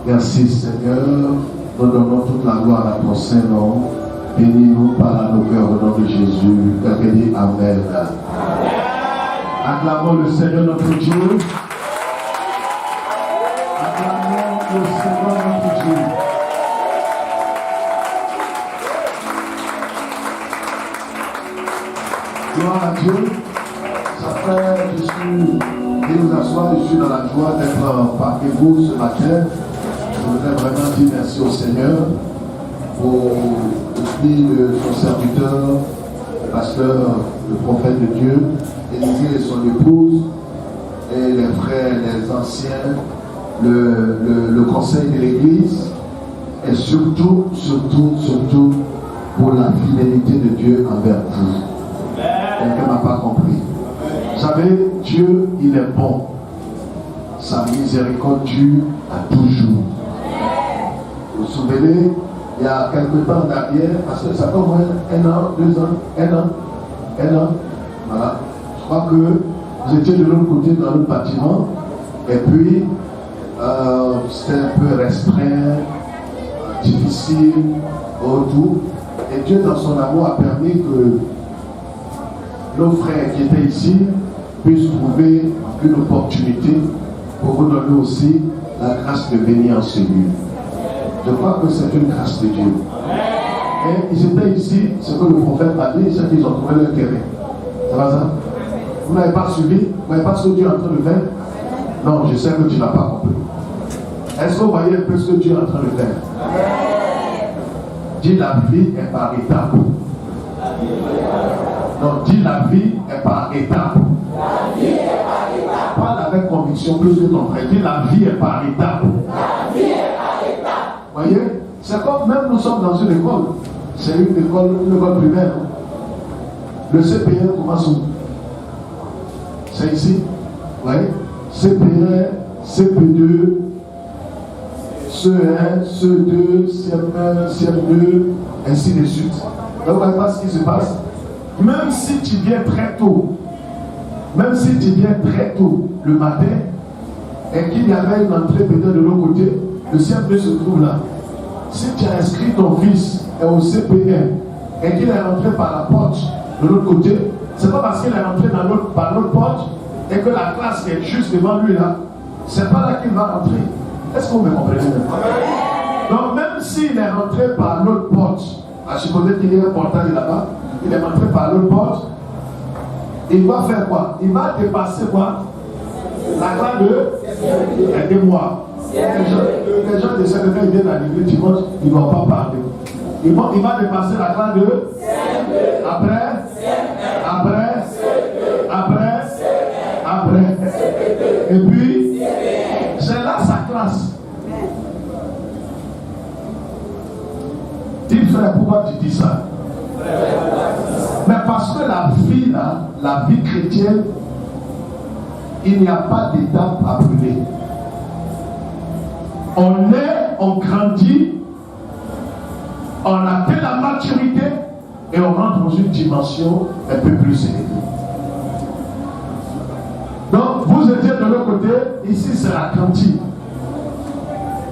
Merci Seigneur, nous donnons toute la gloire à ton Saint-Nom. Bénis-nous par nos cœurs au nom de Jésus. Quelqu'un dit Amen. Acclamons le Seigneur notre Dieu. Acclamons le Seigneur notre Dieu. Gloire à Dieu. Ça fait, je suis nous asseoir, je suis dans la joie d'être parmi vous ce matin. Je voudrais vraiment dire merci au Seigneur pour l'esprit de son serviteur, le pasteur, le prophète de Dieu, Élisée et son épouse, et les frères, les anciens, le conseil de l'Église, et surtout pour la fidélité de Dieu envers vous. Quelqu'un n'a pas compris. Vous savez, Dieu, il est bon. Sa miséricorde dure à toujours. Vous vous souvenez, il y a quelque temps derrière, parce que ça fait au moins 1 an, 2 ans, 1 an. Voilà. Je crois que vous étiez de l'autre côté dans le bâtiment, et puis c'était un peu restreint, difficile, autour. Et Dieu, dans son amour, a permis que nos frères qui étaient ici puissent trouver une opportunité pour vous donner aussi la grâce de venir en ce lieu. Je crois que c'est une grâce de Dieu. Et ils étaient ici, ce que le prophète a dit, c'est qu'ils ont trouvé leur terrain. Ça va ça? Vous n'avez pas suivi? Vous n'avez pas ce que Dieu est en train de faire? Non, je sais que tu n'as pas compris. Est-ce que vous voyez un peu ce que Dieu est en train de faire? Dis la vie est par étapes. Donc dis la vie est par étapes. La vie est par étapes. Parle avec conviction plus que ton frère. Dis la vie est par étapes. La vie est par étapes. Voyez, c'est comme même nous sommes dans une école. C'est une école primaire. Le CPR commence où? C'est ici. Vous voyez? CPR, CP2, CE1, CE2, CM1, CM2, ainsi de suite. Donc vous voyez pas ce qui se passe? Même si tu viens très tôt, le matin, et qu'il y avait une entrée peut-être de l'autre côté, le CM2 se trouve là. Si tu as inscrit ton fils au CPN et qu'il est rentré par la porte de l'autre côté, c'est pas parce qu'il est rentré par l'autre porte et que la classe est juste devant lui là, c'est pas là qu'il va rentrer. Est-ce que vous me comprenez? Donc même s'il est rentré par l'autre porte, à supposer qu'il y a un portail là-bas, il est rentré par l'autre porte, il va faire quoi? Il va dépasser quoi? La classe de aidez-moi. Les gens de cette quand ils viennent à l'église dimanche, ils ne vont pas parler. Il va dépasser la classe de après. Et puis, c'est là sa classe. Dis frère, pourquoi tu dis ça? Mais parce que la vie là, la vie chrétienne, il n'y a pas d'étape à brûler. On grandit, on atteint la maturité et on rentre dans une dimension un peu plus élevée. Donc, vous étiez de l'autre côté, ici c'est la cantine.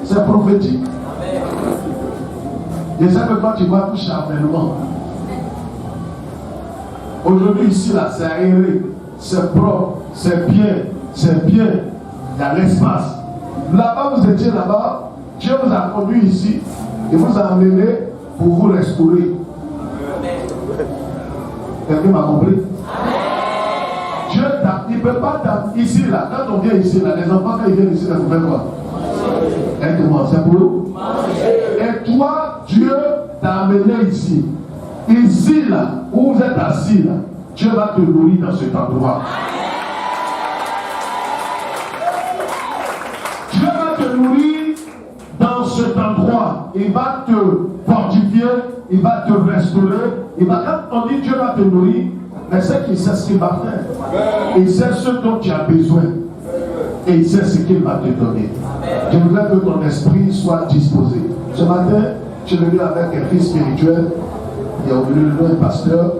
C'est prophétique. Et ça que quand tu vois tout charnellement. Aujourd'hui, ici, là, c'est aéré, c'est propre, c'est bien. Il y a l'espace. Là-bas, vous étiez là-bas, Dieu vous a conduit ici et vous a amené pour vous restaurer. Quelqu'un m'a compris? Dieu il ne peut pas t'amener ici, là. Quand on vient ici, là, les enfants, quand ils viennent ici, là, vous faites quoi? Et comment? C'est pour vous? Et toi, Dieu t'a amené ici. Ici, là, où vous êtes assis, là, Dieu va te nourrir dans cet endroit. Dieu va te nourrir dans cet endroit. Il va te fortifier, il va te restaurer. Quand on dit Dieu va te nourrir, mais c'est qu'il sait ce qu'il va faire. Il sait ce dont tu as besoin. Et il sait ce qu'il va te donner. Je voudrais que ton esprit soit disposé. Ce matin, je suis venu avec un fils spirituel. Il est venu le nom pasteur.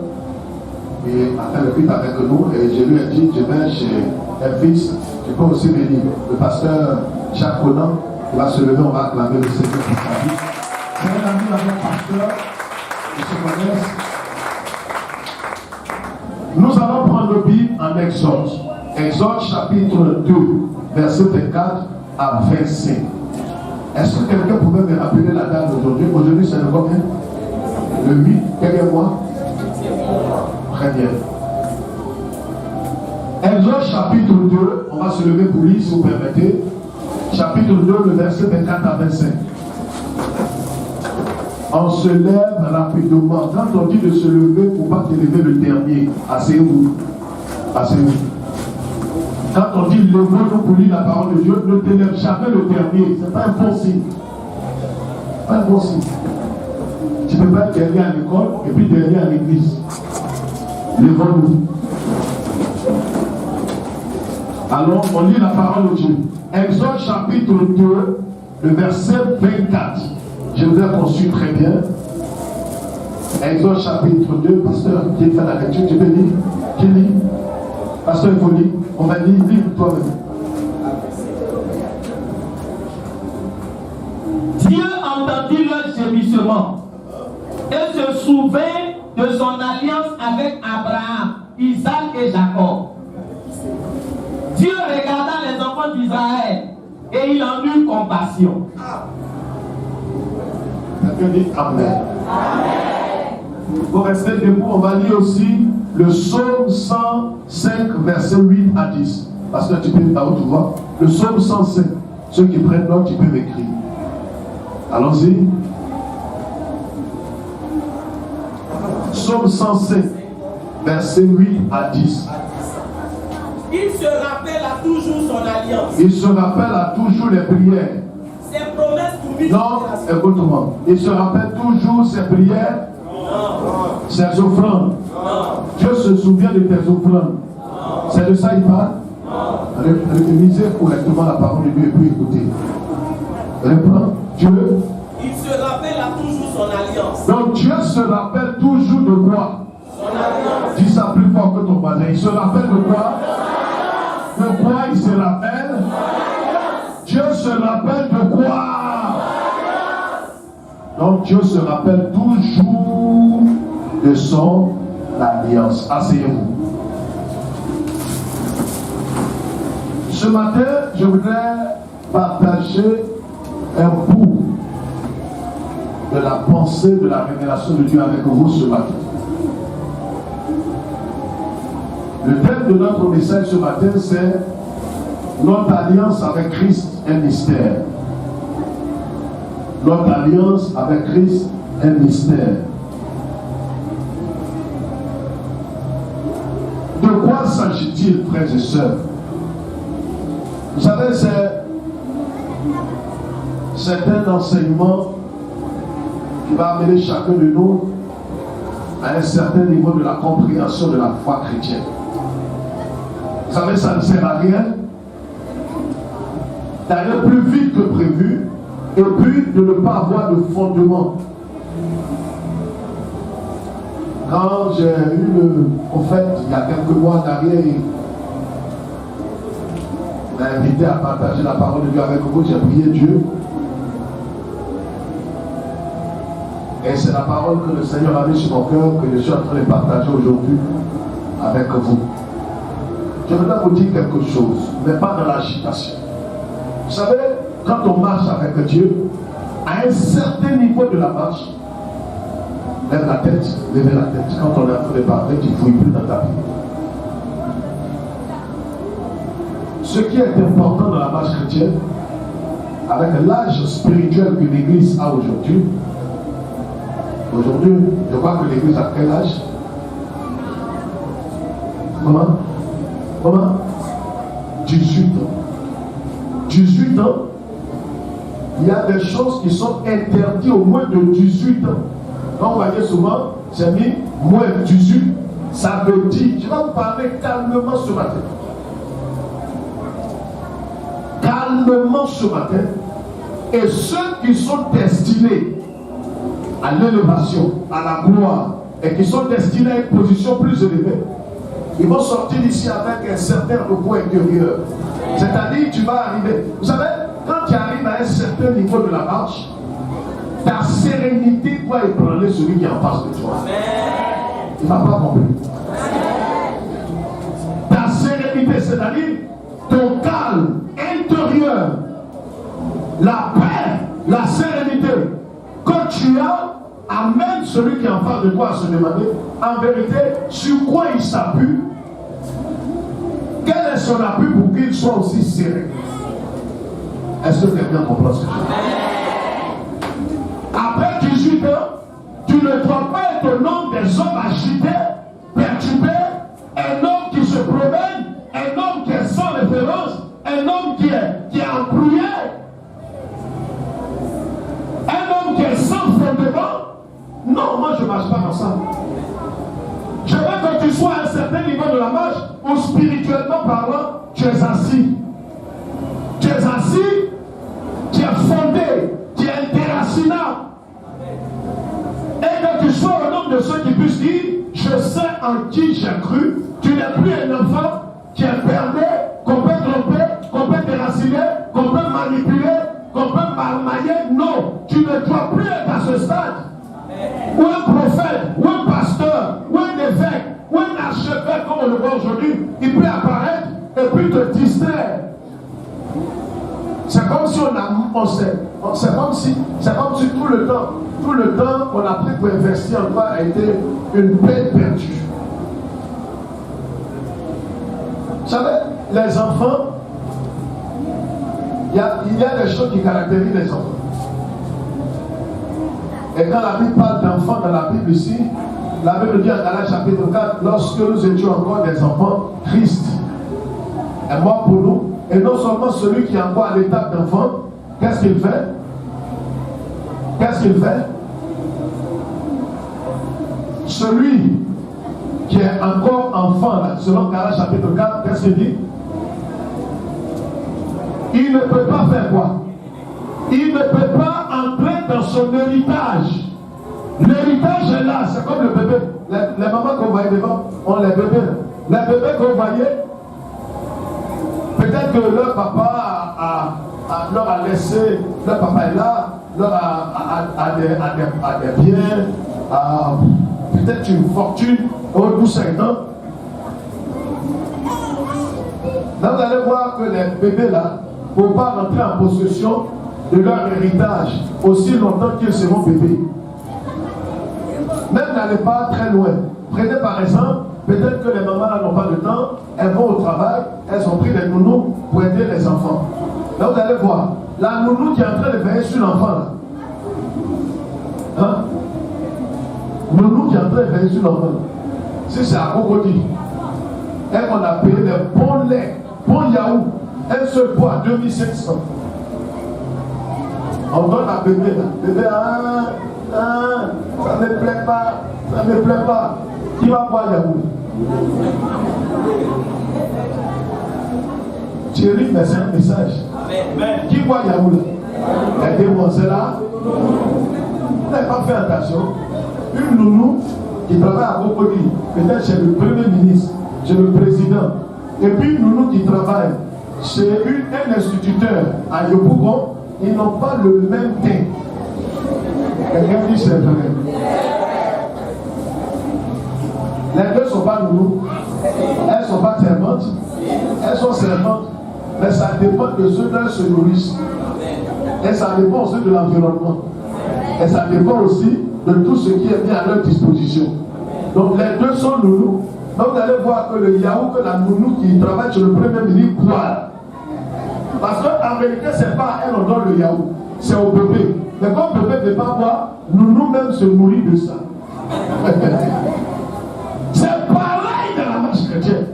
Et a fait le culte avec nous. Et je lui ai dit, je vais chez un fils. Tu peux aussi venir. Le pasteur Jacques Conan. Il va se lever, on va acclamer le Seigneur pour sa vie. C'est un ami avec pasteur, ils se connaissent. Nous allons prendre le Bible en Exode. Exode chapitre 2, verset 24 à 25. Est-ce que quelqu'un pouvait me rappeler la date d'aujourd'hui? Aujourd'hui, c'est le combien? Le 8, quel mois? Très bien. Exode chapitre 2, on va se lever pour lire si vous permettez. Chapitre 2, le verset 24 à 25. On se lève rapidement. Quand on dit de se lever, il ne faut pas te lever le dernier. Asseyez-vous. Asseyez-vous. Quand on dit levez-nous pour lire la parole de Dieu, ne te lève jamais le dernier. Ce n'est pas un bon signe. Pas un bon signe. Tu ne peux pas être dernier à l'école et puis dernier à l'église. Levons-nous. Alors, on lit la parole de Dieu. Exode chapitre 2, le verset 24. Je vous ai conçu très bien. Exode chapitre 2, pasteur, qui fait la lecture, tu peux lire? Qui lit? Pasteur, il faut lire. On va lire, livre toi-même. Dieu entendit leur gémissement et se souvint de son alliance avec Abraham, Isaac et Jacob. Dieu regarda les enfants d'Israël et il en eut compassion. Quelqu'un dit Amen. Amen. Pour rester debout, on va lire aussi le psaume 105, verset 8 à 10. Parce que tu peux à haute voix. Le psaume 105. Ceux qui prennent note, tu peux m'écrire. Allons-y. Psaume 105, verset 8 à 10. Il se rappelle à toujours son alliance. Il se rappelle à toujours les prières. Ses promesses pour lui. Non, écoute-moi. Il se rappelle toujours ses prières, ses offrandes. Dieu se souvient de tes offrandes. C'est de ça qu'il parle. Lisez correctement la parole de Dieu et puis écoutez. Reprends. Dieu. Il se rappelle à toujours son alliance. Donc Dieu se rappelle toujours de quoi? Son alliance. Dis ça plus fort que ton voisin. Il se rappelle de quoi? De quoi il se rappelle? Dieu se rappelle de quoi? Donc Dieu se rappelle toujours de son alliance. Asseyez-vous. Ce matin, je voudrais partager un bout de la pensée de la révélation de Dieu avec vous ce matin. Le thème de notre message ce matin, c'est notre alliance avec Christ, un mystère. Notre alliance avec Christ, un mystère. De quoi s'agit-il, frères et sœurs? Vous savez, c'est un enseignement qui va amener chacun de nous à un certain niveau de la compréhension de la foi chrétienne. Vous savez, ça ne sert à rien d'aller plus vite que prévu et puis de ne pas avoir de fondement. Quand j'ai eu le prophète il y a quelques mois derrière, il m'a invité à partager la parole de Dieu avec vous, j'ai prié Dieu. Et c'est la parole que le Seigneur a mis sur mon cœur, que je suis en train de partager aujourd'hui avec vous. Je voudrais vous dire quelque chose, mais pas dans l'agitation. Vous savez, quand on marche avec Dieu, à un certain niveau de la marche, lève la tête, levez la tête. Quand on est en train de parler, tu ne fouilles plus dans ta vie. Ce qui est important dans la marche chrétienne, avec l'âge spirituel que l'Église a aujourd'hui, je crois que l'Église a quel âge? Comment 18 ans. 18 ans, il y a des choses qui sont interdites au moins de 18 ans. Quand vous voyez souvent, j'ai mis moins de 18, ça veut dire, je vais vous parler calmement ce matin. Calmement ce matin. Et ceux qui sont destinés à l'élévation, à la gloire, et qui sont destinés à une position plus élevée, ils vont sortir d'ici avec un certain repos intérieur. C'est-à-dire, tu vas arriver. Vous savez, quand tu arrives à un certain niveau de la marche, ta sérénité doit ébranler celui qui est en face de toi. Il ne m'a pas compris. Ta sérénité, c'est-à-dire ton calme intérieur, la paix, la sérénité que tu as, amène celui qui est en face de toi à se demander, en vérité, sur quoi il s'appuie, quel est son appui pour qu'il soit aussi serein. Est-ce que quelqu'un comprend ce que je dis? Après 18 ans, tu ne dois pas être un homme des hommes agités, perturbés, un homme qui se promène, un homme qui est sans référence, un homme qui est embrouillé, un homme qui est sans fondement. Non, moi je ne marche pas dans ça. Je veux que tu sois à un certain niveau de la marche où spirituellement parlant, tu es assis. Tu es assis, tu es fondé, tu es interracinable. Et que tu sois un homme de ceux qui puissent dire, je sais en qui j'ai cru. Tu n'es plus un enfant qui est perdu, qu'on peut tromper, qu'on peut déraciner, qu'on peut manipuler, qu'on peut marmailler. Non, tu ne dois plus être à ce stade. Ou un prophète, ou un pasteur, ou un évêque, ou un archevêque comme on le voit aujourd'hui, il peut apparaître et puis te distraire. C'est comme si c'est comme si tout le temps qu'on a pris pour investir en toi a été une peine perdue. Vous savez, les enfants, il y a des choses qui caractérisent les enfants. Et quand la Bible parle d'enfants dans la Bible ici, la Bible dit en Galates chapitre 4, lorsque nous étions encore des enfants, Christ est mort pour nous. Et non seulement celui qui est encore à l'étape d'enfant, qu'est-ce qu'il fait? Qu'est-ce qu'il fait? Celui qui est encore enfant, là, selon Galates chapitre 4, qu'est-ce qu'il dit? Il ne peut pas faire quoi? Il ne peut pas entrer dans son héritage. L'héritage est là, c'est comme le bébé. Les mamans qu'on voyait devant ont les bébés. Les bébés qu'on voyait, peut-être que leur papa leur a laissé, leur papa est là, leur a des biens, peut-être une fortune, au bout de 5 ans. Là, vous allez voir que les bébés là ne vont pas rentrer en possession de leur héritage aussi longtemps qu'ils seront bébés. Même n'allez pas très loin. Prenez par exemple, peut-être que les mamans n'ont pas de temps, elles vont au travail, elles ont pris des nounous pour aider les enfants. Là vous allez voir, la nounou qui est en train de veiller sur l'enfant là. Hein? Nounou qui est en train de veiller sur l'enfant. Si c'est à Cocody, elle on a payé des bons laits, bons yaourts, un seul poids, 2500. On donne à bébé là. Bébé, ça ne me plaît pas, ça ne me plaît pas. Qui va boire yaourt? Thierry, mais c'est un message. Amen. Qui boit yaourt là? Les demoiselles là. Vous n'avez pas fait attention. Une nounou qui travaille à Cocody, peut-être chez le Premier ministre, chez le président. Et puis une nounou qui travaille chez un instituteur à Yopougon. Ils n'ont pas le même teint. Quelqu'un dit c'est vrai. Les deux ne sont pas nounous. Elles ne sont pas servantes. Elles sont servantes. Mais ça dépend de ceux qu'elles se nourrissent. Et ça dépend aussi de l'environnement. Et ça dépend aussi de tout ce qui est mis à leur disposition. Donc les deux sont nounous. Donc vous allez voir que le yaourt que la nounou qui travaille chez le Premier ministre boit. Parce qu'en réalité, ce n'est pas à elle on donne le yaourt, c'est au bébé. Mais comme le bébé ne peut pas boire, nous-mêmes se nourrit de ça. C'est pareil dans la marche chrétienne.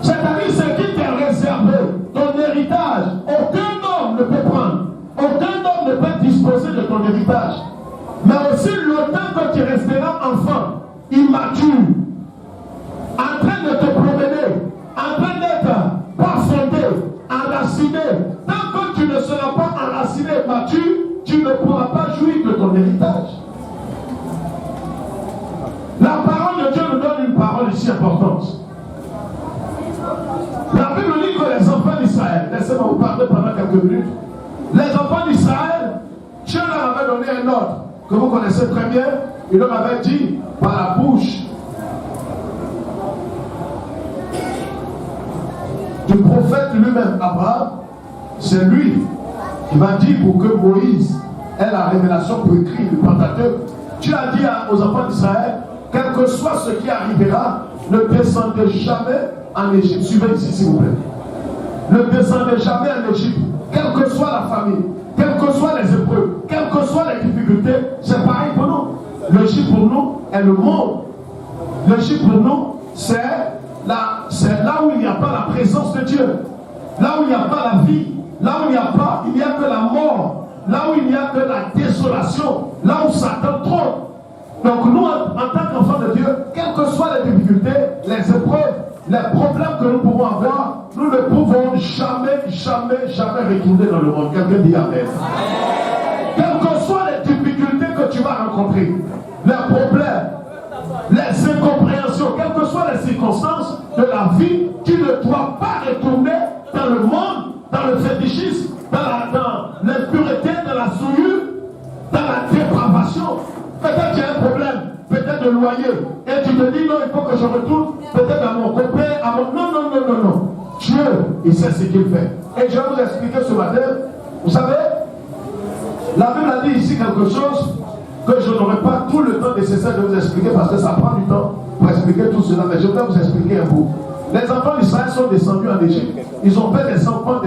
C'est-à-dire ce qui t'est réservé, ton héritage, aucun homme ne peut prendre. Aucun homme ne peut disposer de ton héritage. Mais aussi longtemps que tu resteras enfant, immature, en train de te promener, en train d'être pas fondé, enraciné. Tant que tu ne seras pas enraciné et mature, tu ne pourras pas jouir de ton héritage. La parole de Dieu nous donne une parole ici importante. La Bible dit que les enfants d'Israël d'Israël, laissez-moi vous parler pendant quelques minutes. Les enfants d'Israël, Dieu leur avait donné un ordre que vous connaissez très bien. Il leur avait dit par la bouche du prophète lui-même, Abraham, c'est lui qui m'a dit pour que Moïse ait la révélation pour écrire le Pentateuque. Dieu a dit aux enfants d'Israël, quel que soit ce qui arrivera, ne descendez jamais en Égypte. Suivez ici s'il vous plaît. Ne descendez jamais en Égypte, quelle que soit la famille, quelles que soient les épreuves, quelles que soient les difficultés, c'est pareil pour nous. L'Égypte pour nous est le monde. L'Égypte pour nous, c'est là où il n'y a pas la présence de Dieu, là où il n'y a pas la vie, là où il n'y a que la mort, là où il n'y a que la désolation, là où Satan trône. Donc nous, en tant qu'enfants de Dieu, quelles que soient les difficultés, les épreuves, les problèmes que nous pouvons avoir, nous ne pouvons jamais retourner dans le monde. Quelqu'un dit Amen. Quelles que soient les difficultés que tu vas rencontrer, les problèmes, les incompréhensions, quelles que soient les circonstances de la vie, tu ne dois pas retourner dans le monde, dans le fétichisme, dans l'impureté, dans la souillure, dans la dépravation. Peut-être qu'il y a un problème, peut-être de loyer, et tu te dis non, il faut que je retourne peut-être à mon copain, à mon... Non. Dieu, il sait ce qu'il fait. Et je vais vous expliquer ce matin. Vous savez, la Bible a dit ici quelque chose que je n'aurai pas tout le temps nécessaire de vous expliquer parce que ça prend du temps pour expliquer tout cela, mais je vais vous expliquer un bout. Les enfants d'Israël sont descendus en Égypte. Ils ont fait des enfants.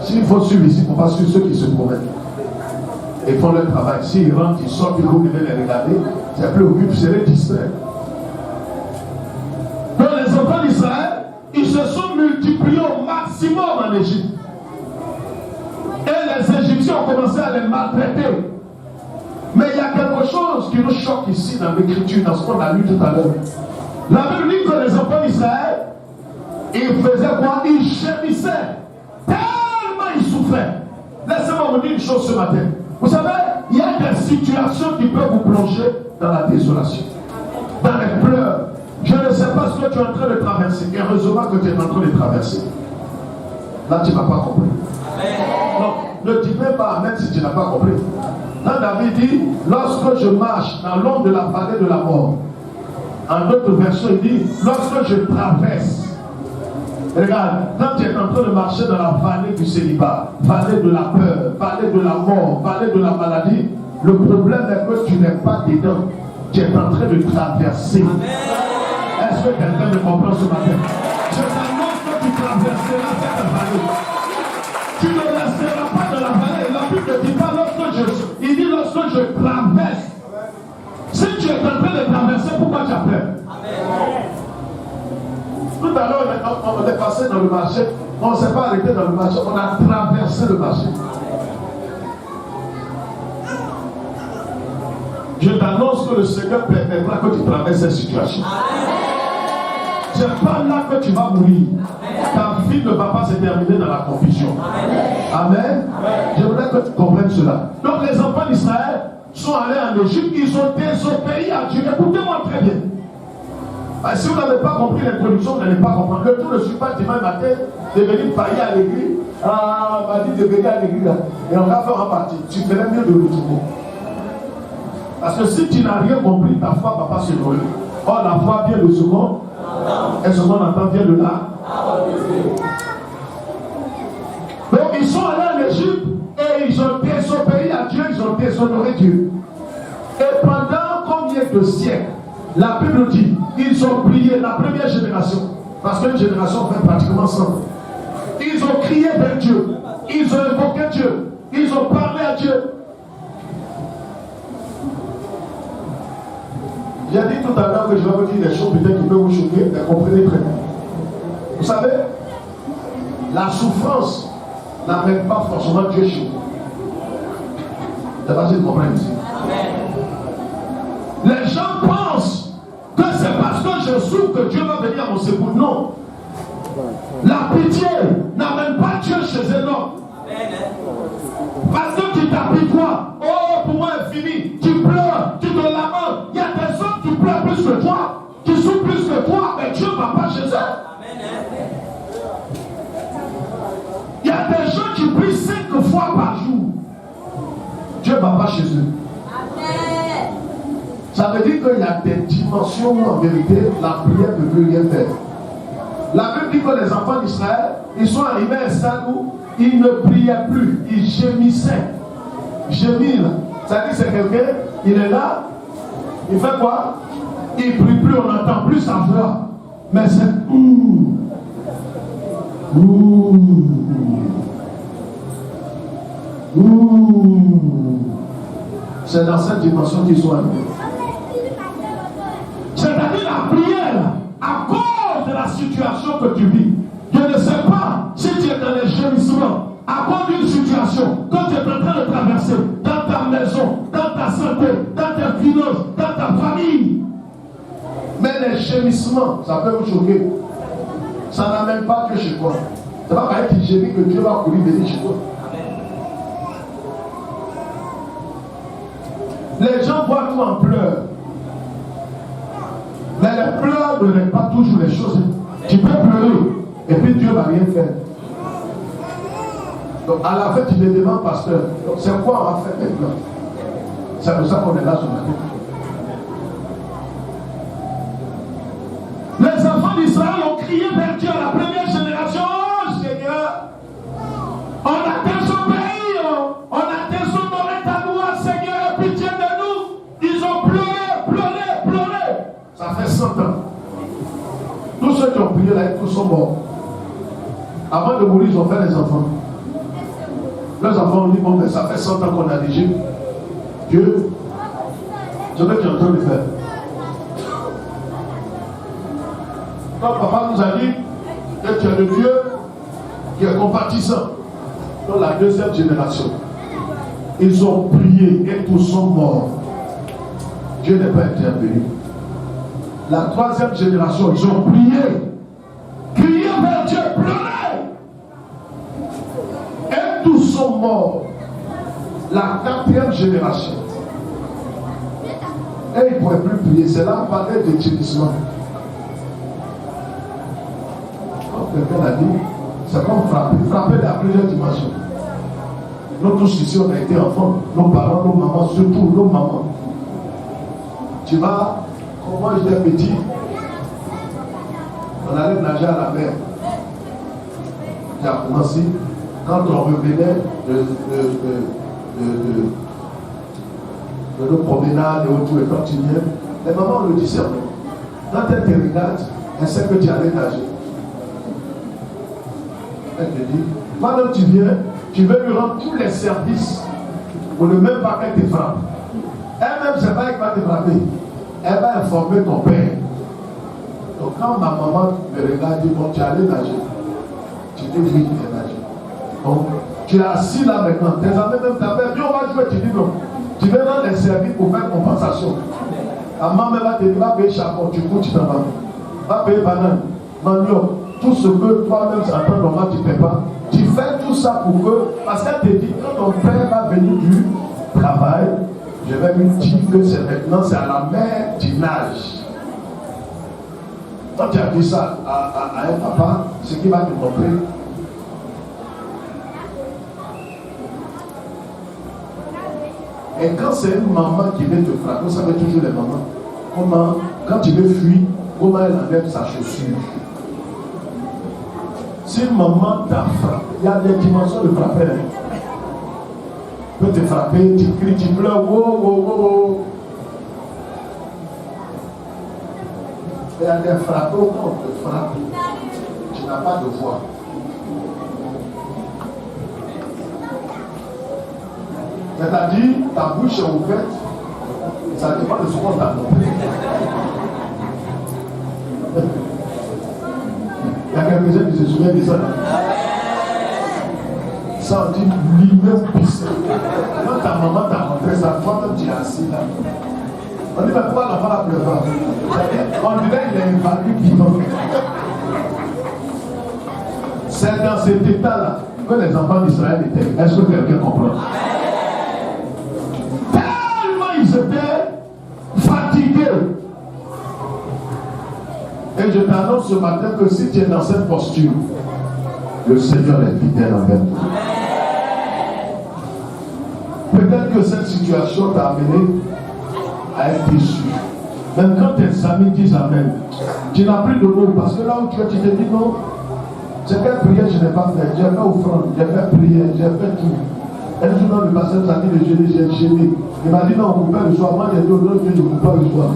S'il faut suivre ici, il ne faut pas suivre ceux qui se promènent. Ils font leur travail. S'ils rentrent, ils sortent, ils vont les regarder. C'est plus occupé, c'est les distraits. Donc les enfants d'Israël, ils se sont multipliés au maximum en Égypte. Et les Égyptiens ont commencé à les maltraiter. Mais il y a quelque chose qui nous choque ici dans l'écriture, dans ce qu'on a lu tout à l'heure. La Bible dit que les enfants d'Israël, ils faisaient quoi? Ils gémissaient. Tellement ils souffraient. Laissez-moi vous dire une chose ce matin. Vous savez, il y a des situations qui peuvent vous plonger dans la désolation, dans les pleurs. Je ne sais pas ce que tu es en train de traverser. Et heureusement que tu es en train de traverser. Là, tu ne m'as pas compris. Non, ne dis même pas Amen si tu n'as pas compris. Là, David dit, lorsque je marche dans l'ombre de la vallée de la mort. En d'autres versions, il dit, lorsque je traverse. Regarde, quand tu es en train de marcher dans la vallée du célibat, vallée de la peur, vallée de la mort, vallée de la maladie, le problème est que tu n'es pas dedans. Tu es en train de traverser. Est-ce que quelqu'un me comprend ce matin? Je t'annonce que tu traverseras cette vallée. Tu ne resteras pas dans la vallée. La Bible ne dit pas il dit lorsque je traverse. Si tu es en train de traverser, pourquoi tu as peur? Tout à l'heure, on est passé dans le marché, on ne s'est pas arrêté dans le marché, on a traversé le marché. Je t'annonce que le Seigneur permettra que tu traverses cette situation. C'est pas là que tu vas mourir. Ta vie ne va pas se terminer dans la confusion. Amen. Je voudrais que tu comprennes cela. Donc les enfants d'Israël sont allés en Égypte, ils ont désobéi à Dieu. Écoutez-moi très bien. Si vous n'avez pas compris l'introduction, vous n'allez pas comprendre. Le tout ne suit pas dimanche matin de venir parler à l'église. Ah, on m'a dit de venir à l'église. Et on va faire un parti. Tu ferais mieux de retourner. Parce que si tu n'as rien compris, ta foi ne va pas se nourrir. Or, la foi vient de ce monde. Et ce qu'on entend vient de là. Donc, ils sont allés en Égypte et ils ont désobéi à Dieu, ils ont déshonoré Dieu. Et pendant combien de siècles? La Bible dit, ils ont prié la première génération, parce qu'une génération fait pratiquement 100 ans. Ils ont crié vers Dieu, ils ont invoqué Dieu, ils ont parlé à Dieu. J'ai dit tout à l'heure que je vais vous dire des choses peut-être qui peuvent vous choquer, mais comprenez très bien. Vous savez, la souffrance n'amène pas forcément Dieu chez vous. C'est facile de comprendre ici. Les gens pensent que c'est parce que je souffre que Dieu va venir à mon secours. Non. La pitié n'amène pas Dieu chez un homme. Parce que tu t'apitoies. Oh, pour moi, infini. Tu pleures, tu te lamentes. Il y a des hommes qui pleurent plus que toi, qui souffrent plus que toi, mais Dieu ne va pas chez eux. Il y a des gens qui prient 5 fois par jour. Dieu ne va pas chez eux. Ça veut dire qu'il y a des dimensions où en vérité la prière ne peut rien faire. La Bible dit que les enfants d'Israël, ils sont arrivés à un stade où ils ne priaient plus, ils gémissaient. Gémir, ça dit que c'est quelqu'un, il est là, il fait quoi? Il ne prie plus, on n'entend plus sa voix. Mais c'est c'est dans cette dimension qu'ils sont arrivés. C'est-à-dire la prière, à cause de la situation que tu vis. Je ne sais pas si tu es dans les gémissements, à cause d'une situation que tu es en train de traverser, dans ta maison, dans ta santé, dans tes finances, dans ta famille. Mais les gémissements, ça peut vous choquer. Ça n'amène pas que chez toi. C'est pas parce que tu gémis que Dieu va courir venir chez toi. Les gens voient tout en pleurs. Mais les pleurs ne règlent pas toujours les choses. Tu peux pleurer et puis Dieu ne va rien faire. Donc à la fin tu me demandes, pasteur, c'est quoi on va faire maintenant? C'est pour ça qu'on est là sur la tête. Les enfants d'Israël ont crié vers Dieu à la première génération. Oh Seigneur, on atteint son pays, on atteint son domaine à nous, Seigneur, pitié de nous. Ils ont pleuré. Ça fait 100 ans. Tous ceux qui ont prié là, tous sont morts. Avant de mourir, ils ont fait les enfants. Les enfants ont dit, bon, mais ça fait 100 ans qu'on a l'Égypte. Dieu, je veux que tu es en train de faire. Quand papa nous a dit que tu es le Dieu qui est compatissant, dans la deuxième génération, ils ont prié et tous sont morts. Dieu n'est pas intervenu. La troisième génération, ils ont prié, crié vers Dieu, pleuré. Et tous sont morts. La quatrième génération. Et ils ne pouvaient plus prier. C'est là qu'on parlait de gémissement. Quelqu'un a dit, c'est comme frapper. Frapper à plusieurs dimensions. Nous tous ici, on a été enfants. Nos parents, nos mamans, surtout nos mamans. Tu vas, quand moi j'étais petit, on allait nager à la mer. J'ai commencé, quand on revenait de nos promenades et autour et continuait, les mamans le disaient. Quand elle te regarde, elle sait que tu allais nager. Elle te dit, pendant que tu viens, tu veux lui rendre tous les services pour ne même pas qu'elle te frappe. Elle-même, c'est pas elle qui va te frapper. Elle va informer ton père. Donc quand ma maman me regarde, dit, bon, tu es allé nager. Tu dis, oui, tu es nager. Donc, tu es assis là maintenant. Tes amis même t'appellent, viens, on va jouer. Tu dis non. Tu veux rendre les services pour faire compensation. Ta maman va te dire, va payer chapon, tu cours, tu t'en vas. Va payer banane, manioc. Tout ce que toi-même, en temps normal, tu ne fais pas. Tu fais tout ça pour que, parce qu'elle te dit, quand ton père va venir du travail, je vais lui dire que c'est maintenant, c'est à la mer du nage. Quand tu as dit ça à un papa, ce qui va te montrer. Et quand c'est une maman qui vient te frapper, vous savez toujours les mamans, comment, quand tu veux fuir, comment elle enlève sa chaussure. Si maman t'a frappé, il y a des dimensions de frapper. Peut te frapper, tu cries, tu pleures, wow. Il y a des frappes, quand on te frappe, tu n'as pas de voix. C'est-à-dire, ta bouche est ouverte, ça dépend de ce qu'on t'a montré. Il y a quelques-uns qui se souviennent de ça. Ça, on dit lui-même pisse. Quand ta maman t'a montré ça, toi-même tu es assis là. On dit, mais pourquoi l'enfant la pleure pas? On dirait qu'il est invalu vivant. C'est dans cet état-là que les enfants d'Israël étaient. Est-ce que quelqu'un comprend? Tellement ils étaient fatigués. Et Et je t'annonce ce matin que si tu es dans cette posture, le Seigneur est fidèle envers toi. Peut-être que cette situation t'a amené à être déçu. Même quand tes amis disent Amen, tu n'as plus de mots parce que là où tu es, tu te dis non. C'est quelle prière je n'ai pas fait. J'ai fait offrande, j'ai fait prière, j'ai fait tout. Un jour dans le pasteur m'a dit de jeûner, j'ai gêné. Il m'a dit non, on ne peut pas le soir. Moi j'ai dit au nom de Dieu, je ne peux pas le soir.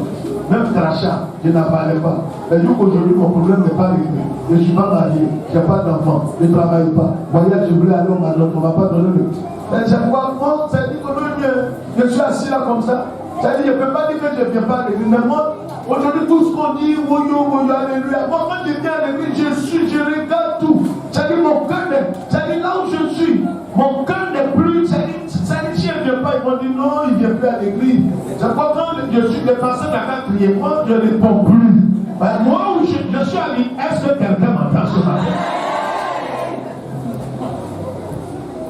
Même crachat, je n'en parlais pas. Mais du coup aujourd'hui, mon problème n'est pas réglé. Je ne suis pas marié, je n'ai pas d'enfant, je ne travaille pas. Voyage, je voulais aller au Maroc, on ne m'a pas donné le. Mais c'est pourquoi moi, ça dit que je suis assis là comme ça. Ça dit, je ne peux pas dire que je ne viens pas à l'église. Mais moi, aujourd'hui, tout ce qu'on dit, woyo, woyo, alléluia. Moi, quand je viens à l'église, je regarde tout. Ça dit, mon cœur ça dit, là où je suis, mon cœur n'est plus. Ça dit, si elle ne vient pas, ils vont dire non, il ne vient plus à l'église. C'est pourquoi quand je suis dépassé dans la prière, moi, je ne réponds plus. Ben, moi, où je suis à l'église, est-ce que quelqu'un m'entend ce matin?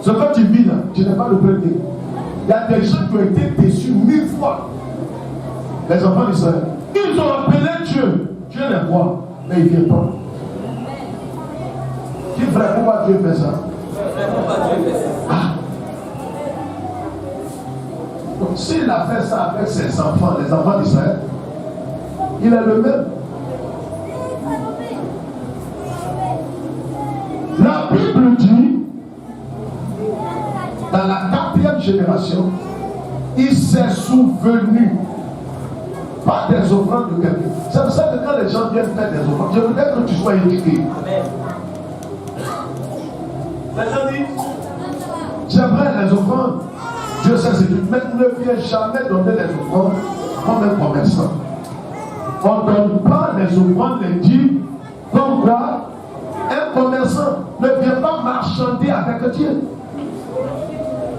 Ce que tu vis là, tu n'es pas le premier. Il y a des gens qui ont été déçus 1000 fois. Les enfants d'Israël, ils ont appelé Dieu. Dieu les voit, mais il ne vient pas. Dis frère, pourquoi Dieu fait ça? Ah. Donc s'il a fait ça avec ses enfants, les enfants d'Israël, il est le même. La Bible dit, dans la 4e génération, il s'est souvenu pas des offrandes de quelqu'un. C'est pour ça que quand les gens viennent faire des offrandes, je voudrais que tu sois éduqué. Les gens disent, j'aimerais les offrandes. Dieu sait ce que, mais ne viens jamais donner les offrandes comme un commerçant. On ne donne pas les offrandes, les dîmes, comme quoi un commerçant ne vient pas marchander avec Dieu.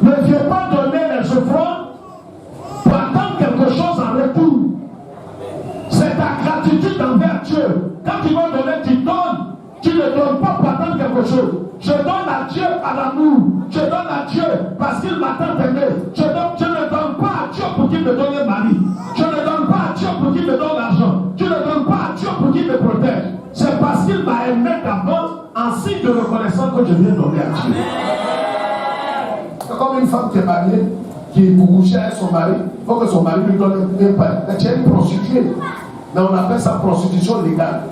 Ne viens pas donner les offrandes pour attendre quelque chose en retour. C'est ta gratitude envers Dieu. Quand tu vas donner, tu donnes. Tu ne donnes pas pour attendre quelque chose. Je donne à Dieu par l'amour. Je donne à Dieu parce qu'il m'a tant aimé. Je ne donne pas à Dieu pour qu'il me donne un mari. Je ne donne pas à Dieu pour qu'il me donne l'argent. Je ne donne pas à Dieu pour qu'il me protège. C'est parce qu'il m'a aimé d'avance en signe de reconnaissance que je viens donner à Dieu. C'est comme une femme qui est mariée, qui est couchée avec son mari, il faut que son mari lui donne un pain. Mais tu es une prostituée. Mais on appelle ça prostitution légale.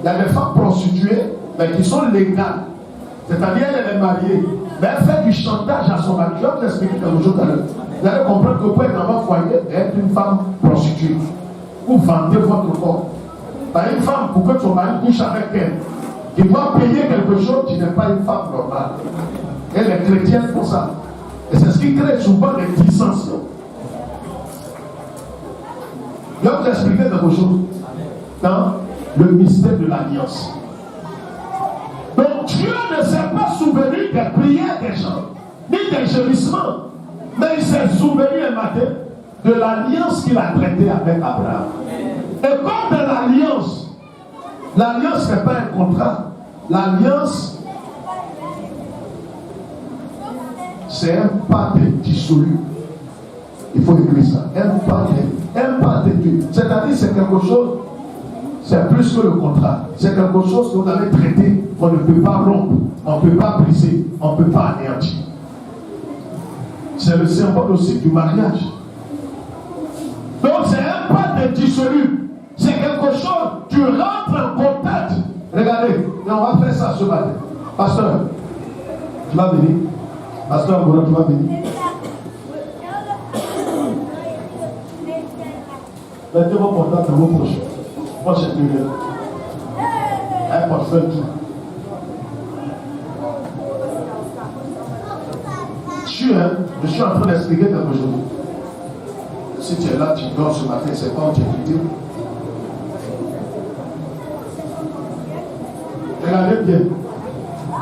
Il y a des femmes prostituées, mais qui sont légales. C'est-à-dire elle est mariée, mais elle fait du chantage à son mari. Je vais vous expliquer quelque chose tout à l'heure. Vous allez comprendre que pour être dans votre foyer, être une femme prostituée, vous vendez votre corps. Par une femme, pour que son mari couche avec elle, qui doit payer quelque chose, tu n'es pas une femme normale. Elle est chrétienne pour ça. Et c'est ce qui crée souvent des dissensions. Je vais vous expliquer quelque chose. Dans le mystère de l'alliance. Donc Dieu ne s'est pas souvenu des prières des gens, ni des gémissements, mais il s'est souvenu un matin de l'alliance qu'il a traitée avec Abraham. Et comme de l'alliance n'est pas un contrat, l'alliance c'est un pacte dissolu. Il faut écrire ça. Un pacte Dieu. C'est-à-dire c'est quelque chose. C'est plus que le contrat. C'est quelque chose que vous avez traité, qu'on ne peut pas rompre, on ne peut pas briser, on ne peut pas anéantir. C'est le symbole aussi du mariage. Donc c'est un pas de dissolu. C'est quelque chose, tu rentres en contact. Regardez, on va faire ça ce matin. Pasteur, tu vas venir. Pasteur, tu vas venir. Mettez vos contacts dans vos poches. Moi, j'ai plus rien. Un portefeuille tout. Je suis en train d'expliquer quelque chose. Si tu es là, tu dors ce matin, c'est pas où tu es quitté. Regardez bien.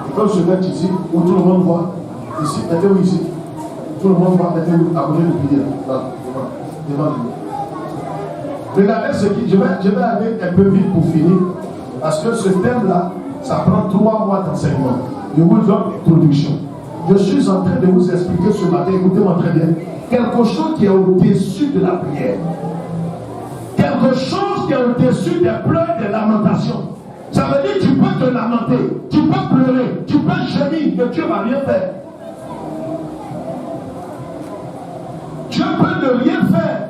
Il faut se mettre ici, où tout le monde voit. Ici, mettez-vous ici. Tout le monde voit, mettez-vous à côté de prière. Là, devant lui. Regardez ce qui. Je vais aller un peu vite pour finir. Parce que ce thème-là, ça prend 3 mois d'enseignement. Je vous donne une introduction. Je suis en train de vous expliquer ce matin, écoutez-moi très bien, quelque chose qui est au-dessus de la prière. quelque chose qui est au-dessus des pleurs, des lamentations. Ça veut dire que tu peux te lamenter, tu peux pleurer, tu peux gémir, mais Dieu ne va rien faire. Dieu peut ne rien faire.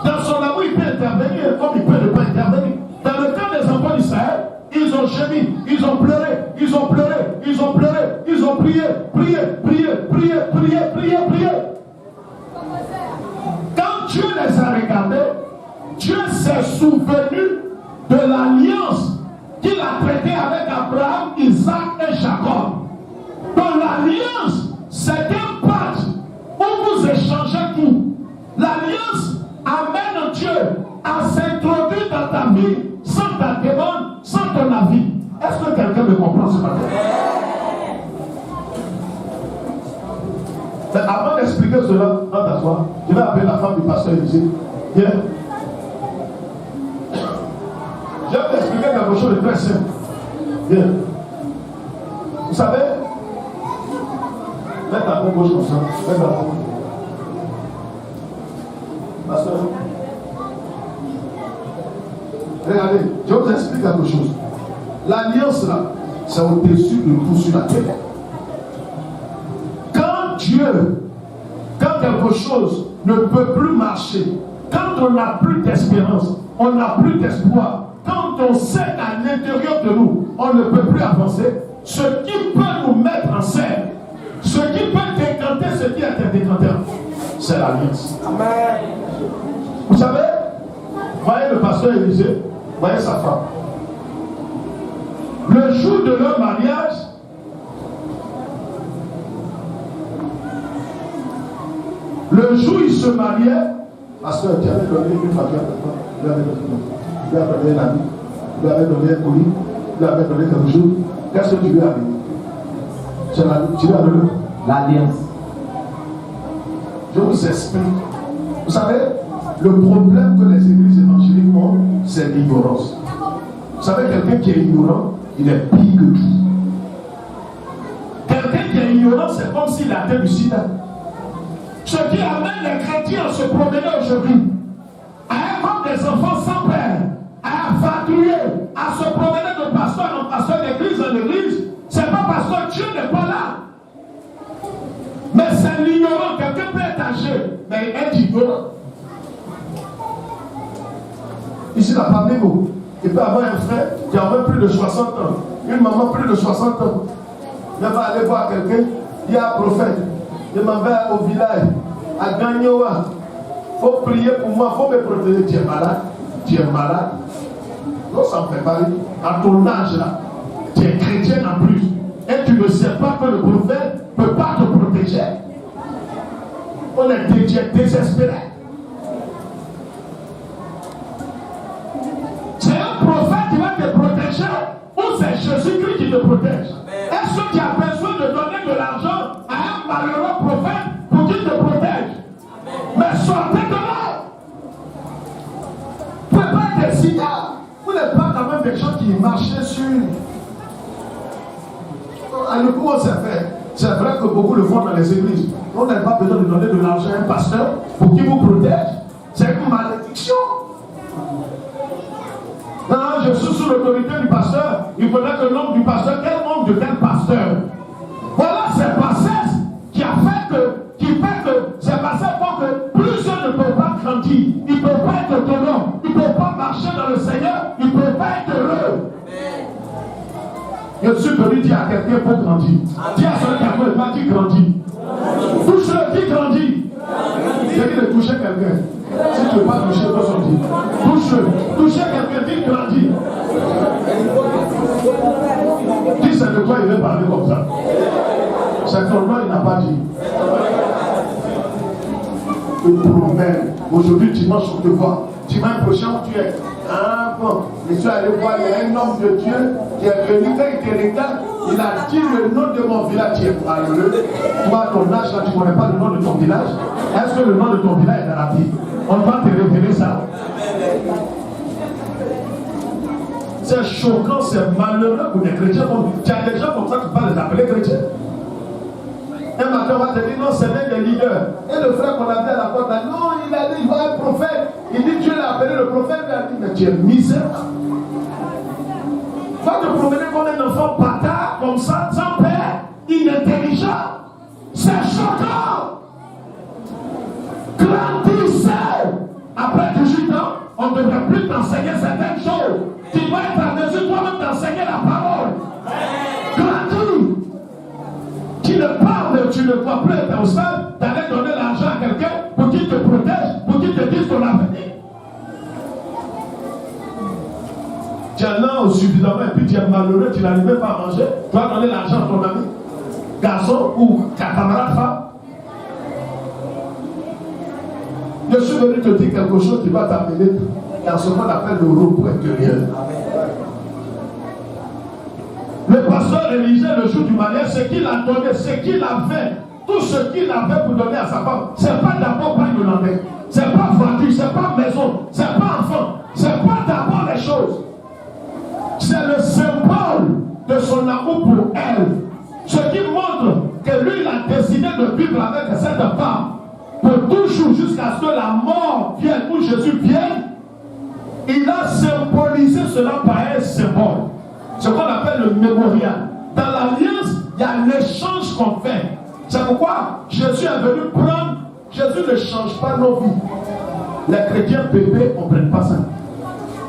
Dans son amour, il peut intervenir comme il peut ne pas intervenir. Dans le cas des enfants d'Israël, ils ont gémi, ils ont pleuré, ils ont pleuré, ils ont pleuré, ils ont prié, prié, prié, prié, prié, prié, prié. Quand Dieu les a regardés, Dieu s'est souvenu de l'alliance qu'il a traitée avec Abraham, Isaac et Jacob. Donc l'alliance, c'est un pacte où vous échangez tout. L'alliance amène Dieu à s'introduire dans ta vie sans ta demande, sans ton avis. Est-ce que quelqu'un me comprend ce matin? Mais avant d'expliquer cela, dans ta soirée, je vais appeler la femme du pasteur Élisée. Viens. Je vais t'expliquer quelque chose de très simple. Viens. Vous savez, mets ta main gauche comme ça. Mets ta main gauche. Pasteur. Regardez, je vous explique quelque chose. L'alliance là, c'est au-dessus de tout sur la terre. Quand quelque chose ne peut plus marcher, quand on n'a plus d'espérance, on n'a plus d'espoir, quand on sait à l'intérieur de nous, on ne peut plus avancer, ce qui peut nous mettre en scène, ce qui peut décanter ce qui est décanté, c'est l'alliance. Amen. Vous savez, voyez le pasteur Élisée, voyez sa femme. Le jour de leur mariage, le jour où ils se mariaient, pasteur, tu avais donné une facture à ta femme, il lui avait donné un ami, il lui avait donné un colis, il lui avait donné quelque chose. Qu'est-ce que tu lui as donné? Tu lui as donné l'alliance. Je vous explique. Vous savez, le problème que les églises évangéliques ont, c'est l'ignorance. Vous savez, quelqu'un qui est ignorant, il est pire que tout. Quelqu'un qui est ignorant, c'est comme s'il atteint du sida. Ce qui amène les chrétiens à se promener aujourd'hui, à être des enfants sans père, à fatrouiller, à se promener de pasteur en pasteur, d'église en église, c'est pas parce que Dieu n'est pas là. Mais c'est l'ignorant. Quelqu'un peut être âgé, mais il est ignorant. Ici, la famille, il peut avoir un frère qui a même plus de 60 ans, une maman plus de 60 ans. Il va aller voir quelqu'un, il y a un prophète. Je m'en vais au village, à Gagnoa. Il faut prier pour moi, il faut me protéger. Tu es malade, tu es malade. Non, ça me fait parler. À ton âge là, tu es chrétien en plus. Et tu ne sais pas que le prophète ne peut pas te protéger. On est désespéré. C'est un prophète qui va te protéger ou c'est Jésus-Christ qui te protège? Est-ce que tu as besoin de donner de l'argent à un malheureux prophète pour qu'il te protège? Mais sortez de là! Vous ne pouvez pas être des cigares. Vous n'êtes pas quand même des gens qui marchaient sur. Le coup, on s'est fait. C'est vrai que beaucoup le font dans les églises. On n'a pas besoin de donner de l'argent à un pasteur pour qu'il vous protège. C'est une malédiction. Non, je suis sous l'autorité du pasteur. Il faudrait que l'homme du pasteur, quel homme de quel pasteur? Voilà, c'est bassesse qui fait que ces bassesse font que plusieurs ne peuvent pas grandir. Ils ne peuvent pas être autonomes. Ils ne peuvent pas marcher dans le Seigneur. Ils ne peuvent pas être heureux. Je suis venu dire à quelqu'un pour grandir. Dis à celui qui a fait pas qui grandit. Touche-le, qui grandit. J'ai dit de toucher quelqu'un. Si tu ne veux pas toucher, il faut sortir. Touche-le. Toucher quelqu'un, qui grandit. Dis c'est de toi, il veut parler comme ça. C'est ton nom, il n'a pas dit. Je promets. Aujourd'hui, dimanche, on te voit. Dimanche prochain, où tu es. Ah bon, je suis allé voir, il y a un homme de Dieu qui est venu, quand il te regarde, il a dit le nom de mon village, tu es malheureux. Toi, à ton âge, là, tu ne connais pas le nom de ton village. Est-ce que le nom de ton village est dans la Bible? On va te révéler ça. C'est choquant, c'est malheureux pour les chrétiens. Tu as des gens comme ça qui parlent d'appeler chrétiens. Un matin, on va te dire, non, c'est même des leaders. Et le frère qu'on avait à la porte, là, non, il a dit, il va être prophète. Il dit Dieu l'a appelé, le prophète lui a dit mais tu es misérable. Va te promener comme un enfant bâtard, comme ça, sans père, inintelligent. C'est choquant. Grandissez. Après 18 ans, on ne devrait plus t'enseigner certaines choses. Tu dois être en mesure toi-même d'enseigner la parole. Grandis. Tu ne parles, tu ne dois plus être au stade d'aller donner l'argent à quelqu'un pour qu'il te protège, pour qu'il te dise ton avenir. Tu as l'an suffisamment et puis tu es malheureux, tu n'arrives pas à manger, tu vas donner l'argent à ton ami, garçon ou ta camarade femme. Je suis venu te dire quelque chose qui va t'amener dans ce qu'on appelle le repos intérieur. Le pasteur religieux, le jour du mariage, ce qu'il a donné, ce qu'il a fait, tout ce qu'il avait pour donner à sa femme, ce n'est pas d'abord pas irlandais, ce n'est pas voiture, ce n'est pas maison, ce n'est pas enfant, ce n'est pas d'abord les choses. C'est le symbole de son amour pour elle. Ce qui montre que lui, il a décidé de vivre avec cette femme pour toujours jusqu'à ce que la mort vienne ou Jésus vienne. Il a symbolisé cela par un symbole. Ce qu'on appelle le mémorial. Dans l'alliance, il y a l'échange qu'on fait. C'est pourquoi Jésus est venu prendre. Jésus ne change pas nos vies. Les chrétiens bébés ne comprennent pas ça.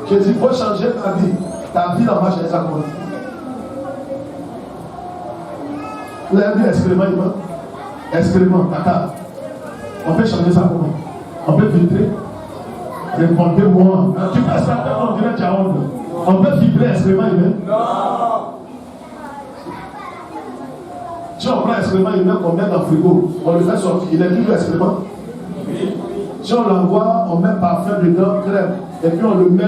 Jésus faut changer ta vie. Ta vie dans ma chaise à côté. Vous avez vu excrément humain? Excrément, caca. On peut changer ça comment? On peut filtrer. Répondez-moi. Tu passes la tête, on dirait que tu as honte. On peut filtrer excrément humain? Non. Si on prend excrément humain qu'on met dans le frigo, on le fait sortir, il est toujours excrément. Oui. Si on l'envoie, on met parfum dedans, crème, et puis on le met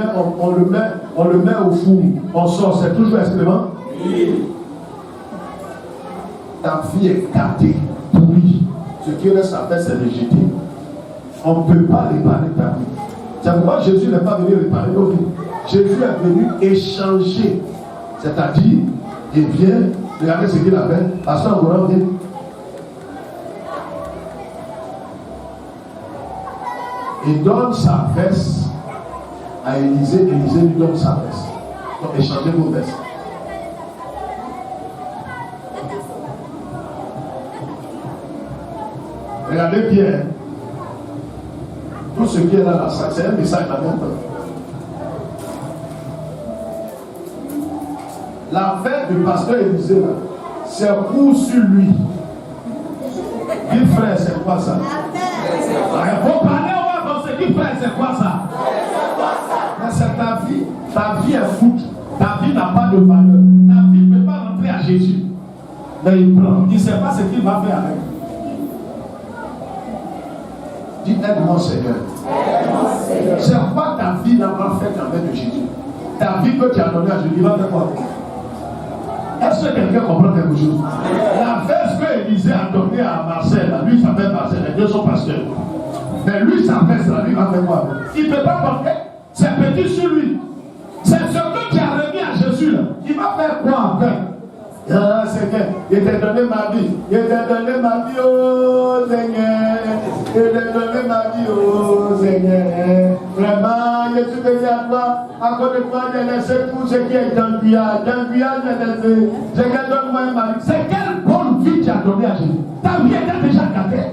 au four, on sort, c'est toujours excrément. Oui. Ta vie est gâtée, pourrie. Ce qui reste à faire, c'est de jeter. On ne peut pas réparer ta vie. C'est pourquoi Jésus n'est pas venu réparer nos vies. Jésus est venu échanger. C'est-à-dire, il vient, regardez ce qu'il appelle, Pasteur Goran vient. Il donne sa veste à Élisée, Élisée lui donne sa veste. Donc échangez vos vestes. Regardez bien. Tout ce qui est là, c'est un message en même temps. La fête du pasteur Élisée, là, c'est pour sur lui. Dis frère, c'est quoi ça? Vous parlez au ce qui frère, c'est quoi ça? Mais c'est ta vie. Ta vie est foute. Ta vie n'a pas de valeur. Ta vie ne peut pas rentrer à Jésus. Mais il prend. Il ne sait pas ce qu'il va faire avec. Dis aide-moi Seigneur. C'est quoi ta vie n'a pas fait avec de Jésus? Ta vie que tu as donnée à Jésus, il va faire quoi? Est-ce que quelqu'un comprend quelque chose? La veste que Élisée a donnée à Marcel, lui il s'appelle Marcel, les deux sont pasteurs. Mais lui, sa veste, là, lui, il va faire quoi? Il ne peut pas porter, c'est petit sur lui. C'est ce que tu as remis à Jésus, là. Il va faire quoi après? Ah Seigneur, il t'a donné ma vie. Il t'a donné ma vie, oh Seigneur. Il t'a donné ma vie, oh Seigneur. Vraiment, je suis venu à toi. À cause de toi, j'ai laissé tout ce qui est dans le guyage. Dans le guyage, j'ai laissé. Je te donne moi ma vie. C'est quelle bonne vie tu as donnée à Jésus? Ta vie était déjà gâtée.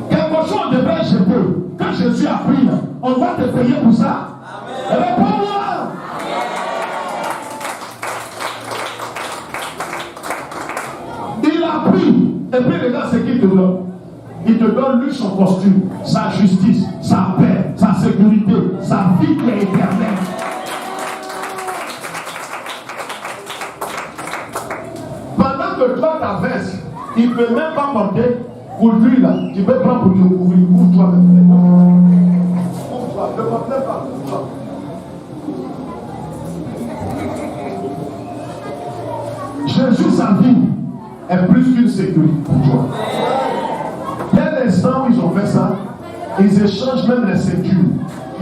Quelque chose devrait jeter. Quand Jésus a pris, on va te payer pour ça. Réponds-moi. Il a pris, et puis regarde ce qu'il te donne. Il te donne lui son costume, sa justice, sa paix, sa sécurité, sa vie qui est éternelle. Pendant que toi ta veste, il ne peut même pas porter pour lui là. Tu peux prendre pour te couvrir, pour toi-même. Pour toi, ne porte même pas pour toi. Jésus, sa vie est plus qu'une sécurité pour toi. Dès l'instant où ils ont fait ça, ils échangent même les ceintures,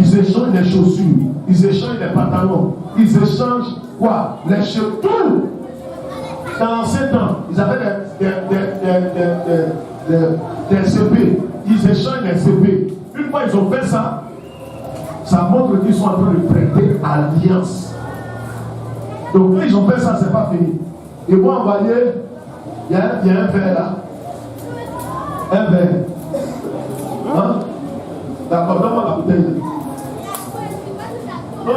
ils échangent les chaussures, ils échangent les pantalons, ils échangent quoi? Les cheveux, tout. Dans l'ancien temps, ils avaient des CP, ils échangent les CP. Une fois ils ont fait ça, l'alliance. Donc, quand ils ont fait ça, c'est pas fini. Ils vont envoyer, il y a un verre là. Un verre. Hein? D'accord, donne-moi la bouteille. Non,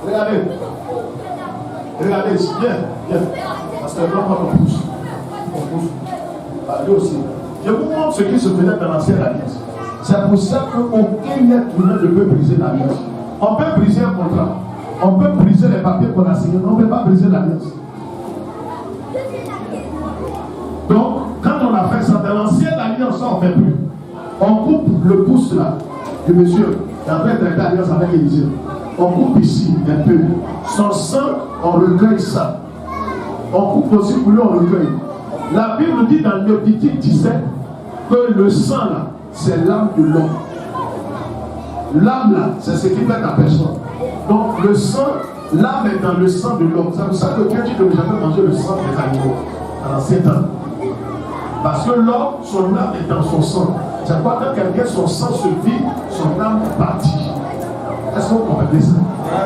regardez. Regardez, viens. Parce que là, on pousse. Allez aussi. Je vous montre ce qui se faisait dans l'ancienne alliance. C'est pour ça qu'aucun être humain ne peut briser l'alliance. On peut briser un contrat. On peut briser les papiers qu'on a signés. On ne peut pas briser l'alliance. Donc, quand on a fait ça, dans l'ancienne alliance, ça on ne fait plus. On coupe le pouce là du monsieur qui avait traité l'alliance avec Élisée. On coupe ici un peu. Son sang, on recueille ça. On coupe aussi pour lui, on recueille. La Bible dit dans Lévitique 17 que le sang là, c'est l'âme de l'homme. L'âme là, c'est ce qui fait la personne. Donc le sang, l'âme est dans le sang de l'homme. C'est pour ça que Dieu dit que ne jamais manger le sang des animaux dans l'ancien temps. Parce que l'homme, son âme est dans son sang. C'est pourquoi quand quelqu'un, son sang se vide, son âme partit. Est-ce que vous comprenez ça?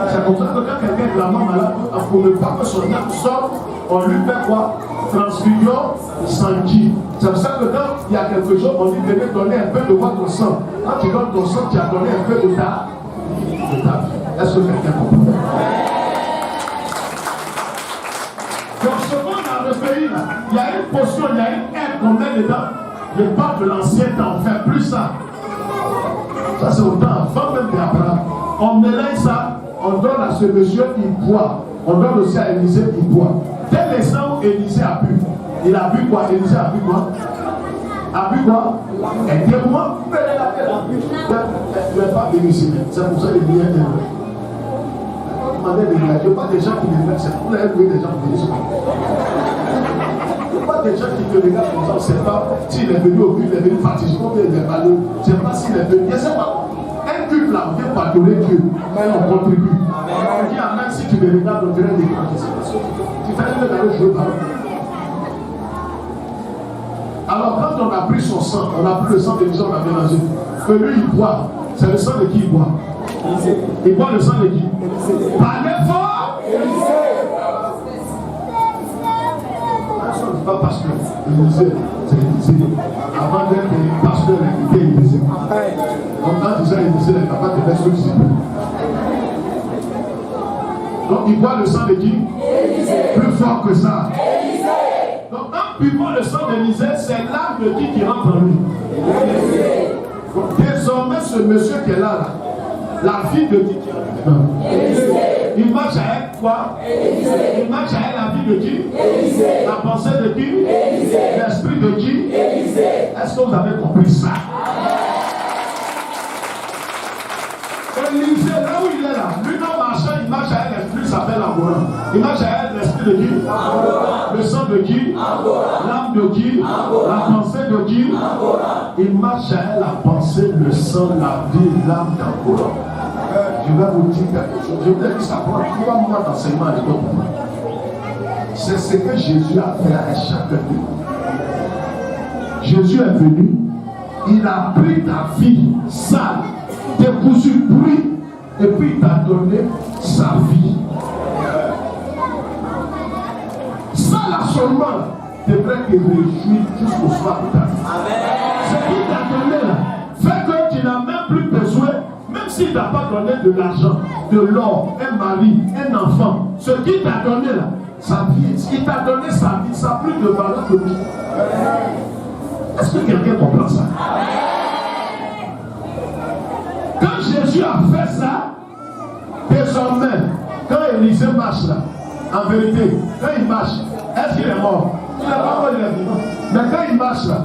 C'est pour ça que quand quelqu'un est vraiment malade, pour ne pas que son âme sorte, on lui fait quoi? Transfusion sanguine. C'est pour ça que quand il y a quelque chose, on dit venez donner un peu de votre sang. Quand tu donnes ton sang, tu as donné un peu de ta vie. Est-ce que quelqu'un comprend? Donc ce qu'on a recueilli là, il y a une potion, il y a une aide qu'on met dedans. Je parle de l'ancien temps, on ne fait plus ça. Ça c'est au temps avant même d'Abraham. On mélange ça, on donne à ce monsieur, il boit. On donne aussi à Élisée, il boit. Dès l'instant où Élisée a bu, il a bu quoi? Élisée a bu quoi? A bu quoi? Aidez-moi. Tu n'es pas bénéficié. C'est pour ça qu'il y a des gens. Il n'y a pas des gens qui me mettent, c'est pour les des gens qui bénissent. Il n'y a pas des gens qui te regardent comme ça, on ne sait pas s'il est venu au but, il est venu fatigué, il est malheureux, je ne sais pas s'il est venu. Je ne sais pas. Un culte là, on vient pardonner Dieu, mais on contribue. On dit amen si tu me regardes, on dirait des grands. Tu fais un peu d'aller jouer par là. Alors quand on a pris son sang, on a pris le sang d'Élisée, on a mélangé. Que lui il boit, c'est le sang de qui il boit? Il boit le sang de qui? Parlez fort! Pas pasteur, Élisée, c'est Élisée. Avant d'être pasteur, il était Élisée. Donc quand tu sais Élisée, il n'est pas de faire ce Donc il boit le sang de qui? Élisée. Plus fort que ça. Élisée. Donc en buvant le sang d'Élisée, c'est l'âme de qui rentre en lui? Élisée. Donc désormais ce monsieur qui est là, la vie de qui rentre en lui? Élisée. Il marche avec quoi? Élisée. Il marche avec la vie de qui? Élisée. La pensée de qui? Élisée. L'esprit de qui? Élisée. Est-ce que vous avez compris ça? Élisée, là où il est là, lui non marchant, il marche avec l'esprit, il s'appelle Angora. Il marche avec l'esprit de qui? Angora. Le sang de qui? Angora. L'âme de qui? Angora. La pensée de qui? Angora. Il marche avec la pensée, le sang, la vie, l'âme d'Angora. Je vais vous dire quelque chose. Je voudrais que ça prenne 3 mois d'enseignement à l'époque. C'est ce que Jésus a fait à chacun de nous. Jésus est venu, il a pris ta vie sale, tes cousus pris, et puis il t'a donné sa vie. Ça là seulement devrait te réjouir jusqu'au soir de ta vie. Ce qu'il t'a donné là, fait que tu n'as même plus besoin. Même s'il ne t'a pas donné de l'argent, de l'or, un mari, un enfant, ce qu'il t'a donné là, sa vie, il t'a donné sa vie, ça n'a plus de valeur que lui. Est-ce que quelqu'un comprend ça? Quand Jésus a fait ça, désormais, quand Élisée marche là, en vérité, quand il marche, est-ce qu'il est mort? Il n'est pas mort, il est vivant. Mais quand il marche là,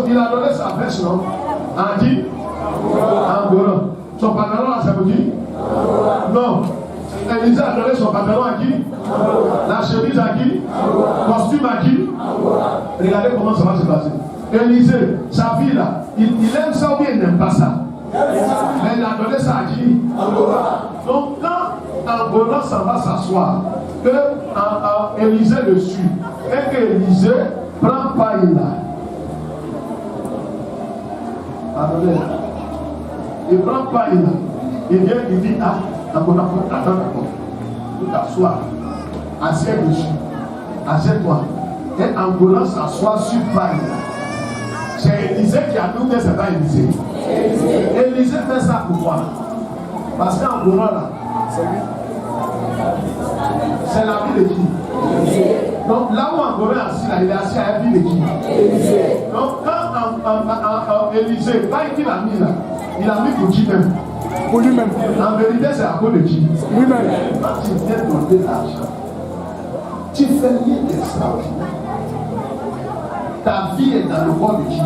il a donné sa veste, non? En qui? En Golan. Son pantalon à samedi? Non. Élisée a donné son pantalon à qui? La chemise à qui? Costume à qui? Regardez comment ça va se passer. Élisée, sa vie là, il aime ça ou bien il n'aime pas ça? Mais il a donné ça à qui? Donc quand Angola s'en va s'asseoir, que Élisée le suit, et que Élisée prend paille là. Pardonnez. Il prend pas, il vient, il dit, ah, attends, tu t'assois, assieds dessus, assieds-toi. Et Angola s'assoit sur paille. C'est Élisée qui a tout fait, c'est pas Élisée. Élisée fait ça pourquoi? Parce qu'Angola là, c'est la vie de qui? Donc là où Angola est assis là, il est assis à la vie de qui? Donc quand Élisée, pas qui l'a mis là, il a mis pour qui même? Pour lui-même. En vérité, c'est à cause de qui? Lui-même. Quand tu viens donner l'argent, tu fais rien d'extraordinaire. Ta vie est dans le corps de qui?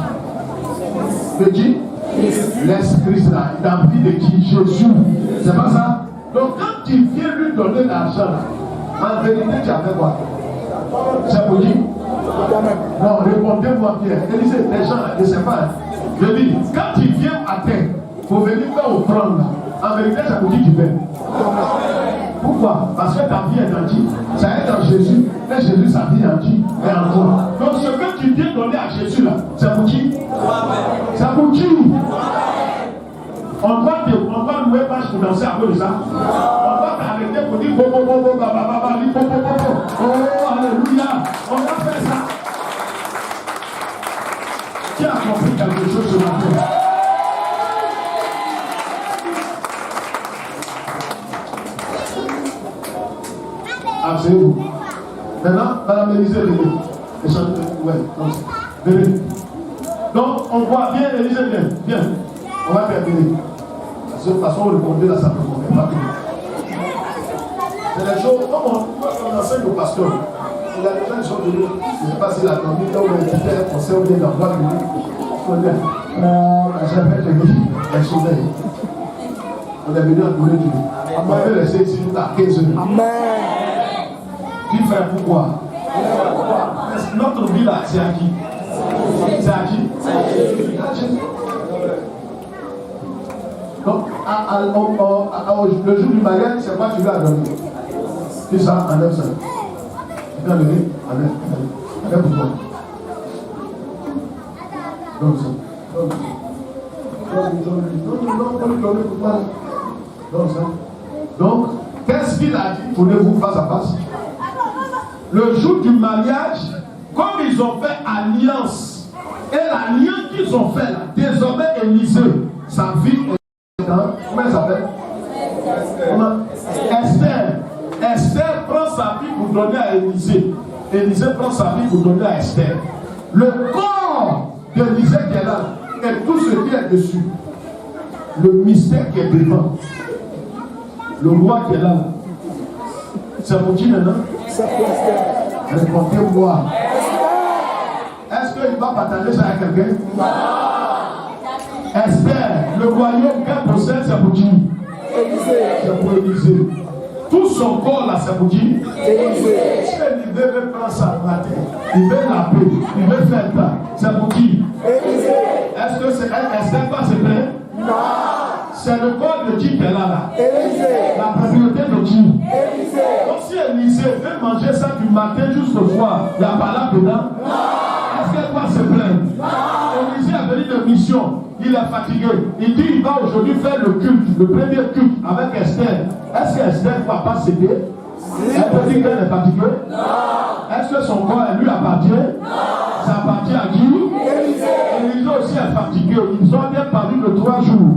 De qui? L'Esprit là, dans la vie de qui? Jésus. C'est pas ça? Donc quand tu viens lui donner l'argent là, en vérité, tu as fait quoi? C'est pour qui? Non, répondez-moi bien. Élisée, les gens, je ne sais pas. Je dis, quand tu viens à terre, pour venir faire offrande, en vérité, c'est pour qui tu fais? Pourquoi? Parce que ta vie est dans qui? Ça est dans Jésus. Et Jésus, sa vie est en qui? Et en toi. Donc ce que tu viens donner à Jésus là, c'est pour qui? C'est pour qui? On va louer page pour danser à cause de ça. On va t'arrêter pour dire oh, alléluia. On va faire ça. Qui a compris quelque chose ce matin? Asseyez-vous. Maintenant, Madame Élisée, venez. Donc, on voit bien, Élisée, viens. On va terminer. De toute façon, le conduit là, ça ne peut pas tenir. C'est les choses, comme on enseigne au pasteur, il y a des gens qui sont venus, je ne sais pas s'il a dormi, là où il était un conseil, où il est dans la voie de lui. J'ai fait le vie, elle sauveille. On est venu à couler Dieu. On va laisser ici tout à 15 heures. Amen. Dis frère, pourquoi? Notre vie là, c'est à qui? C'est à qui? Donc, le jour du mariage, c'est quoi tu veux donner? C'est ça, enlève ça. Tu vas donner, enlève pour toi. Donc ça. Donc ça. Donc, qu'est-ce qu'il a dit? Tournez-vous face à face. Le jour du mariage, comme ils ont fait alliance, et l'alliance qu'ils ont fait là, désormais Élisée, sa vie est dans, comment elle s'appelle? Esther. Esther prend sa vie pour donner à Élisée. Élisée prend sa vie pour donner à Esther. Le corps d'Élisée qui est là, et tout ce qui est dessus, le mystère qui est devant, le roi qui est là, c'est pour qui maintenant? Répondez-moi. Est-ce qu'il va partager ça avec quelqu'un? Non. Esther, le royaume qu'elle possède, c'est pour qui? C'est pour Élisée. Tout son corps là, c'est pour qui? Élisée. Si Élisée veut prendre sa matin, il veut la paix, il veut faire ça, c'est pour qui? Élisée. Est-ce que c'est Esther pas se plaît? Non. C'est le corps de qui qui est là? Élisée. La propriété de qui? Élisée. Donc si Élisée veut manger ça du matin jusqu'au soir, il n'y a pas là dedans? Non. Est-ce qu'elle va se plaindre? Non. Élisée a venu de mission, il est fatigué. Il dit il va aujourd'hui faire le culte, le premier culte avec Esther. Est-ce qu'Esther ne va pas céder? Elle peut dire qu'elle est fatiguée? Non. Est-ce que son corps lui appartient? Non. Ça appartient à qui? Élisée. Élisée aussi est fatigué. Ils ont bien parlé de 3 jours.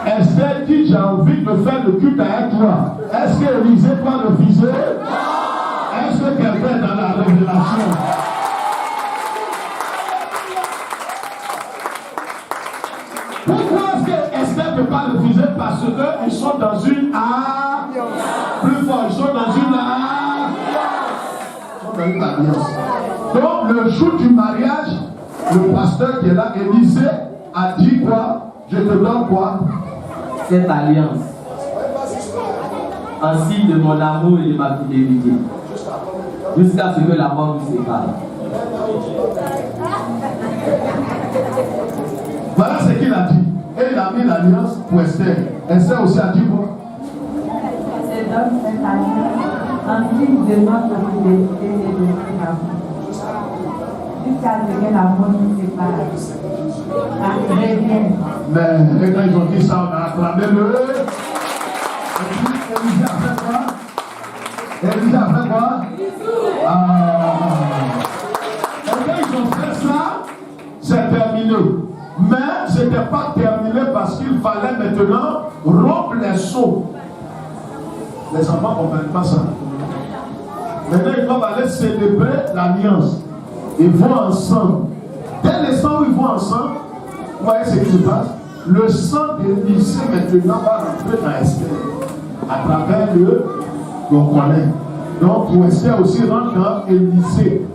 Esther dit j'ai envie de faire le culte avec toi. Est-ce que Élisée va refuser? Non. Est-ce que quelqu'un est dans la révélation? Pourquoi est-ce que Esther ne peut pas refuser? Parce qu'ils sont dans une alliance. Plus fort, ils sont dans une alliance. Donc le jour du mariage, le pasteur qui est là, Élisée, a dit quoi? Je te donne quoi? Cette alliance, en signe de mon amour et de ma fidélité, jusqu'à ce que la mort nous sépare. Voilà ce qu'il a dit. Et il a mis l'alliance pour Esther. Esther aussi a dit quoi? Je donne cette alliance en signe de notre fidélité et de notre amour. jusqu'à ce que la mort nous sépare. Amen. Mais quand ils ont dit ça, on a acclamé le. Élisée a fait quoi? Élisée a fait quoi? Et quand ils ont fait ça, c'est terminé. Mais ce n'était pas terminé parce qu'il fallait maintenant rompre les sceaux. Les enfants ne comprennent pas ça. Maintenant, ils doivent aller célébrer l'alliance. Ils vont ensemble. Dès l'instant où ils vont ensemble, vous voyez ce qui se passe? Le sang d'Élisée maintenant va rentrer dans Esther à travers le connaît. Donc, pour Esther aussi rentre dans Élisée.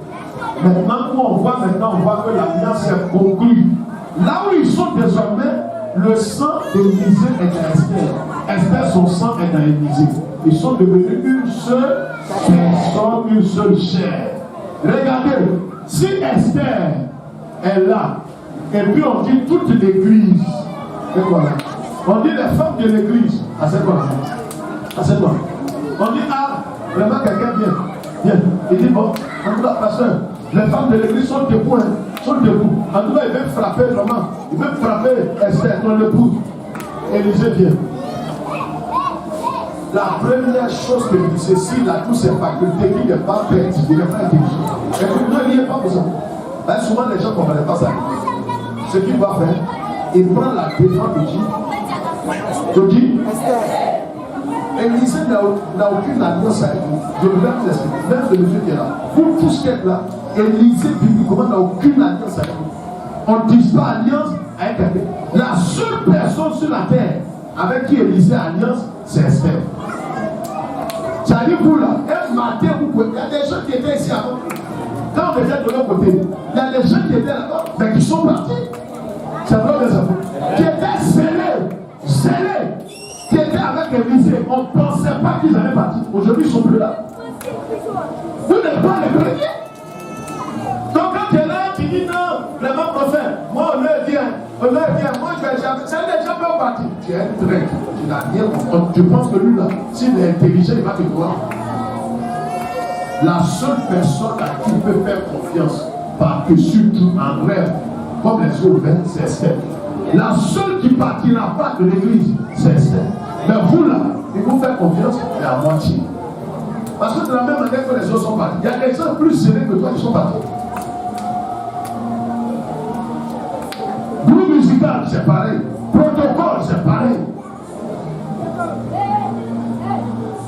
Maintenant, où on voit que l'alliance est conclue. Là où ils sont désormais, le sang d'Élisée est dans Esther. Esther, son sang est dans Élisée. Ils sont devenus une seule personne, une seule chair. Regardez, si Esther est là, et puis on dit toute l'église, c'est quoi là? On dit les femmes de l'église, c'est quoi? C'est quoi? On dit, vraiment quelqu'un vient. Il dit, bon, en tout cas, pasteur, les femmes de l'église sont debout, sont debout. En tout cas, ils veulent frapper vraiment. Ils veulent frapper Esther, ton épouse. Élisée vient. La première chose que dit ceci, il a tous ses facultés, il n'est pas bête, il n'est pas intelligent. Et pourquoi il n'y a pas besoin? Ben, souvent les gens ne comprennent pas ça. Ce qu'il va faire, il prend la défense de qui? De qui? Élisée n'a aucune alliance avec vous. Je vous donne l'esprit, même le monsieur qui est là. Vous tous qui êtes là, Élisée bibliquement n'a aucune alliance avec vous. On ne dit pas alliance avec quelqu'un. La seule personne sur la terre avec qui Élisée a alliance, c'est Esther. Ça dit vous là, un matin, vous pouvez. Il y a des gens qui étaient ici avant. Quand on était de l'autre côté, il y a des gens qui étaient là-bas, mais qui sont partis. C'est vrai, les enfants. Qui étaient scellés, qui étaient avec Élisée. On ne pensait pas qu'ils allaient partir. Aujourd'hui, ils ne sont plus là. Vous n'êtes pas les premiers. Donc quand tu es là, tu dis non, le même prophète, moi on leur vient, moi je vais jamais. C'est les gens qui peuvent partir. Tu es un traître, tu n'as rien compris. Tu penses que lui là, s'il est intelligent, il va te voir. La seule personne à qui il peut faire confiance, par-dessus tout en rêve, comme les yeux ouverts, c'est Esther. La seule qui partira pas de l'église, c'est Esther. Mais vous là, il vous fait confiance, et à moitié. Parce que de la même manière que les autres sont partis, il y a des gens plus serrés que toi qui sont partis. Groupe musical, c'est pareil. Protocole, c'est pareil.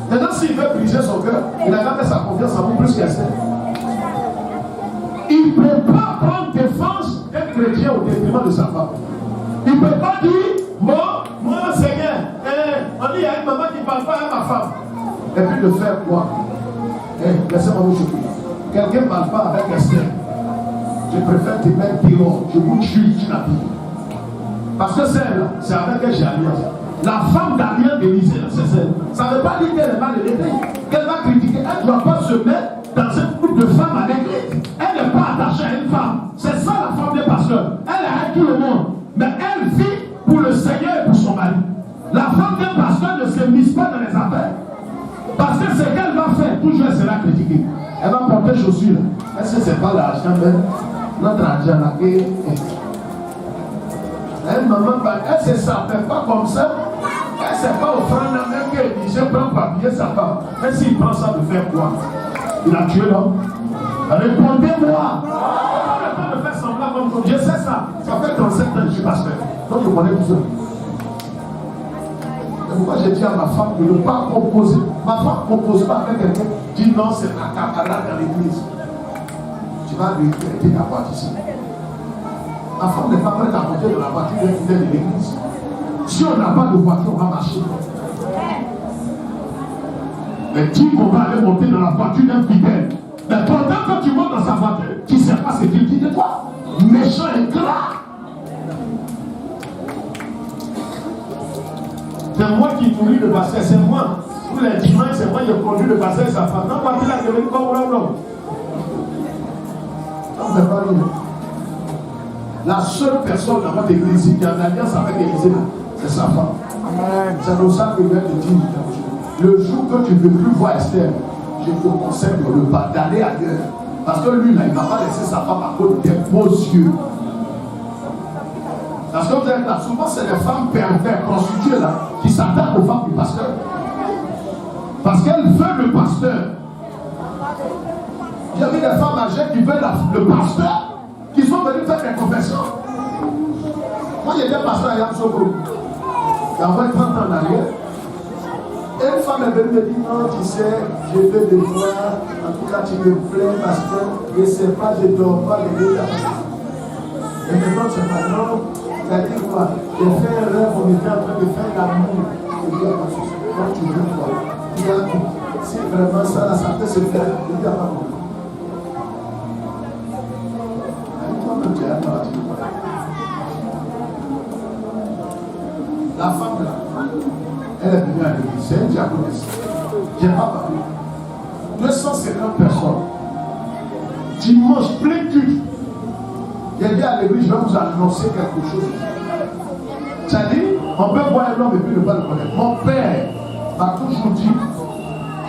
Maintenant, s'il veut briser son cœur, il a gardé sa confiance en vous plus qu'Esther. Il ne peut pas prendre défense d'un chrétien au détriment de sa femme. Il ne peut pas dire, moi, Seigneur, on dit, il y a une maman qui ne parle pas à ma femme. Et puis de faire quoi? Laissez-moi vous choquer. Quelqu'un ne parle pas avec Esther. Je préfère te mettre dehors. Je vous tue, tu n'as plus. Parce que celle-là, c'est avec elle que j'ai alliance. La femme d'alliance d'Élisée, c'est celle. Ça ne veut pas dire qu'elle va le aider, qu'elle va critiquer. Elle ne doit pas se mettre dans un groupe de femmes à l'église. Elle n'est pas attachée à une femme. C'est ça la femme des pasteurs. Elle aide tout le monde. Mais elle vit pour le Seigneur et pour son mari. La femme des pasteurs ne se mise pas dans les affaires. Parce que ce qu'elle va faire, toujours elle sera critiquée. Elle va porter chaussures. Est-ce que ce n'est pas l'argent, notre argent là? Elle, maman, elle ne s'appelle pas comme ça. Elle ne sait pas offrande même qu'Élisée prend pour habiller sa femme. Et s'il prend ça de faire quoi? Il a tué l'homme. Répondez-moi. On ne peut pas me faire semblant comme ça. Je sais ça. Ça fait 37 ans que je suis pasteur. Donc je connais tout ça. C'est pourquoi j'ai dit à ma femme de ne pas composer. Ma femme ne compose pas avec quelqu'un. Dit non, c'est ma camarade dans l'église. Tu vas lui traiter ta boîte ici. Ma femme n'est pas prête à monter dans la voiture d'un fidèle de l'église. Si on n'a pas de voiture, on va marcher. Mais dis qu'on va aller monter dans la voiture d'un fidèle. Mais pendant que tu montes dans sa voiture, tu ne sais pas ce qu'il dit de toi. Méchant et gras. C'est moi qui nourris le pasteur, c'est moi. Tous les dimanches, c'est moi qui conduis le pasteur et sa femme. Non, quand il a devenu comme l'homme. On ne fait pas rien. La seule personne dans votre église qui a une alliance avec l'église, c'est sa femme. Amen. C'est pour ça que je vais te dire, le jour que tu ne veux plus voir Esther, je te conseille de ne pas d'aller ailleurs. Parce que lui, là, il ne va pas laisser sa femme à cause des beaux yeux. Parce que vous êtes là, souvent c'est les femmes perverses, prostituées là, qui s'attaquent aux femmes du pasteur. Parce qu'elles veulent le pasteur. Il y avait des femmes âgées qui veulent le pasteur, qui sont venues faire des confessions. Moi, il y a des pasteurs à Yamsoko. Il y a 30 ans en arrière. Et une femme est venue me dire, non, tu sais, je veux te voir, en tout cas tu me plais, pasteur, je ne sais pas, je ne dors pas, je vais t'appeler. Et maintenant, c'est pas non, tu as dit quoi? J'ai fait un rêve, on était en train de faire l'amour. Je dis, ah, quand tu veux quoi? Tu as tout. Si vraiment ça, là, ça peut se faire, je dis, ah, pas bon. Toi-même, tu es à toi, tu veux pas. La femme là, elle est venue à l'église, c'est une diaconesse. Je n'ai pas parlé. 250 personnes. Dimanche, plein culte. Il dit à l'église, je vais vous annoncer quelque chose. C'est-à-dire, on peut voir un homme et puis ne pas le connaître. Mon père m'a toujours dit,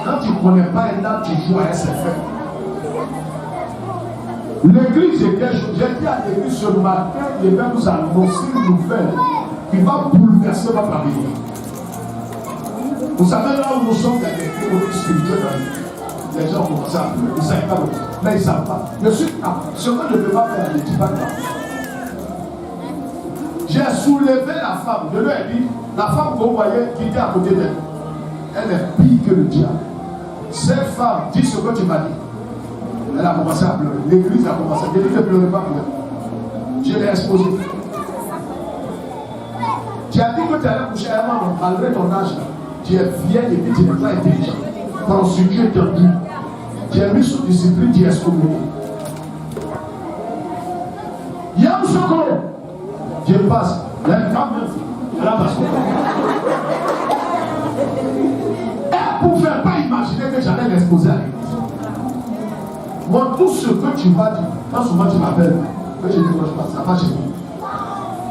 quand tu ne connais pas un homme, tu joues à SFR. L'église est quelque chose. J'ai dit à l'église ce matin, je vais vous annoncer une nouvelle qui va bouleverser votre avenir. Vous savez là où nous sommes, il y a des théories spirituelles dans l'église. Les gens vont ça, ils ne savent pas, mais ils ne savent pas. Je suis ce que je ne peux pas faire, je ne dis pas non. J'ai soulevé la femme, je lui ai dit, la femme que vous voyez qui était à côté d'elle, elle est pire que le diable. Cette femme dit ce que tu m'as dit. Elle a commencé à pleurer. L'église a commencé. Je dit ne pleurez pas pour elle. Je l'ai exposé. Tu as dit que tu allais coucher un homme malgré ton âge. Tu es vieille et puis tu n'es pas intelligent. Prostituée tendue. Tu es mis sous discipline, tu es excommunié. Yamsoko. Je passe. Il y a une femme même. Elle a passé. Elle ne pouvait pas imaginer que j'allais l'exposer à l'église. Moi, tout ce que tu vas dire, quand souvent tu m'appelles, que je dis que je passe, ça passe chez moi.